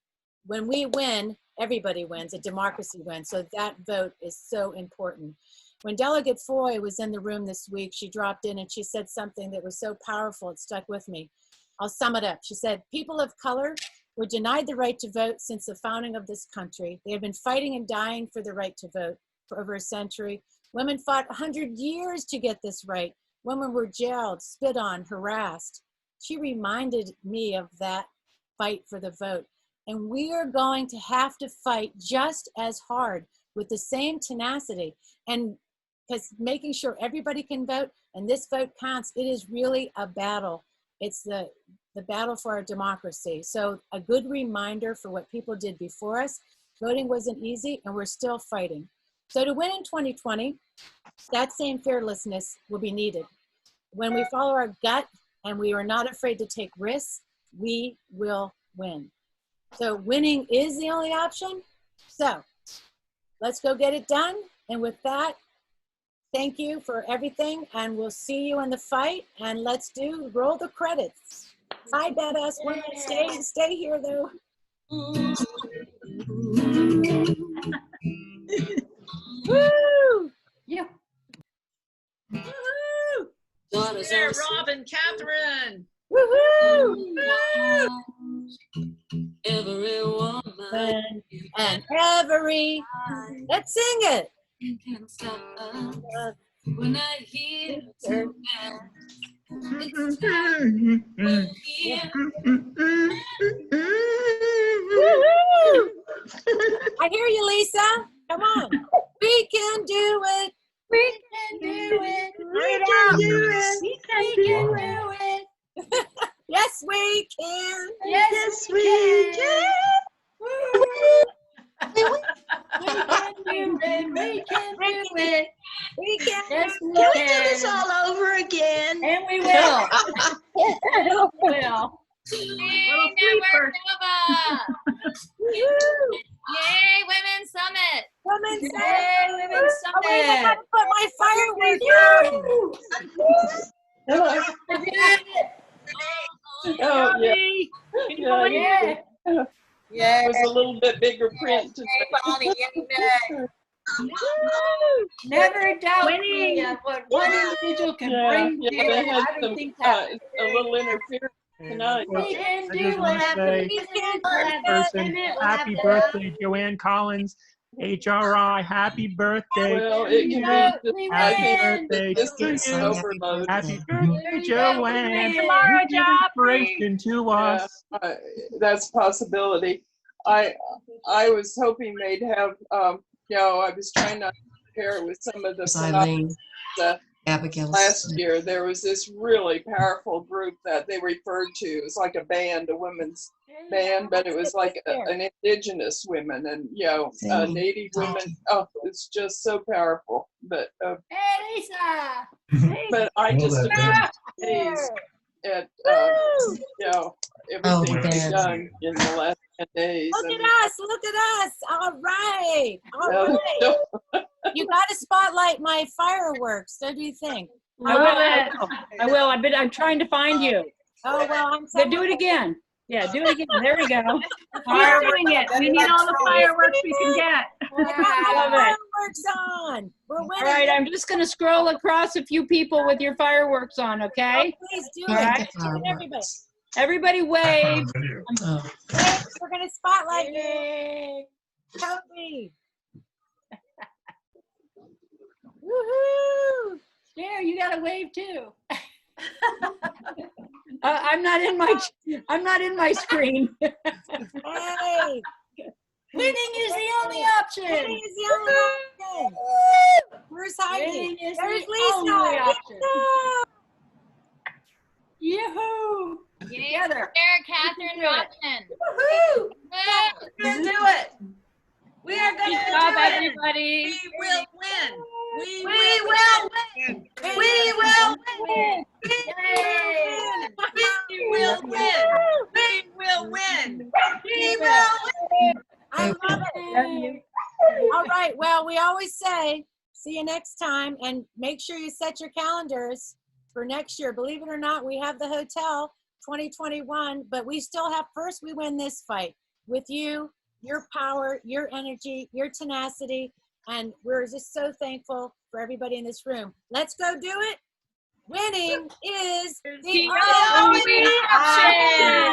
we win, everybody wins. A democracy wins. So that vote is so important. When Delegate Foy was in the room this week, she dropped in and she said something that was so powerful, it stuck with me. I'll sum it up. She said, people of color were denied the right to vote since the founding of this country. They have been fighting and dying for the right to vote for over a century. Women fought 100 years to get this right. Women were jailed, spit on, harassed. She reminded me of that fight for the vote. And we are going to have to fight just as hard with the same tenacity. And because making sure everybody can vote and this vote counts, it is really a battle. It's the battle for our democracy. So a good reminder for what people did before us. Voting wasn't easy, and we're still fighting. So to win in 2020, that same fearlessness will be needed. When we follow our gut and we are not afraid to take risks, we will win. So winning is the only option. So let's go get it done. And with that, thank you for everything, and we'll see you in the fight. And let's roll the credits. Hi, Badass Women. Stay here, though. Woo! Yeah. Woo! There, Rob and Catherine. Woohoo! Every woman and every. Let's sing it. can't stop us when I hear to it's time. Woo-hoo! I hear you, Lisa. Come on. We can do it. We can do it. We can do it. We can do it. Yes, we can. Yes, we can. We can do it. We can do it. We can. Yes, we Can we can. do this all over again? And we will. We will. Yay, Network Nova! Yay, Women's Summit! Women's Yay, Women's Oh, wait, I Summit! gotta put my fireworks Oh, yeah. Yeah. Yeah. It was a little bit bigger print today. Never doubt what one individual can bring to they had having some, things happen. a little interference tonight. We can I do just want to say, person, happy birthday, Joanne Collins, HRI, happy birthday. Well, it can be Happy birthday just to as you. overload. Happy birthday, Joanne. Tomorrow, You give inspiration to us. That's a possibility. I was hoping they'd have, I was trying not to compare it with some of the Elaine, Abigail. last year. There was this really powerful group that they referred to. It was like a band, a women's band, but it was like an indigenous women and, Native women. Oh, it's just so powerful. But Hey, Lisa! but I just am amazed at everything we've done in the last 10 days. Look at us. Look at us. All right. All right. You got to spotlight my fireworks. What do you think? I will. I'm trying to find you. Oh, well, Then do it again. Yeah, do it again. There we go. We're doing it. We need all the fireworks we can get. I love it. fireworks on. We're winning. All right, I'm just going to scroll across a few people with your fireworks on, okay? Please do All it. right. Everybody. Everybody wave. We're going to spotlight you. Toby. Woohoo! There, you got to wave too. I'm not in my screen. Hey, Winning is the only option. winning is the only option. Where's Heidi? Winning is There's the Lisa. only option. Lisa. Yahoo! Together. Catherine do it. Robinson. Woohoo! We're gonna do it. We are gonna Good do job, it. everybody. We will win. We will win. We will win. We will win. We will win. We will win. I love it. All right. Well, we always say, see you next time, and make sure you set your calendars for next year. Believe it or not, we have the hotel 2021, but we still have, first we win this fight with you, your power, your energy, your tenacity, and we're just so thankful for everybody in this room. Let's go do it. Winning is the only option.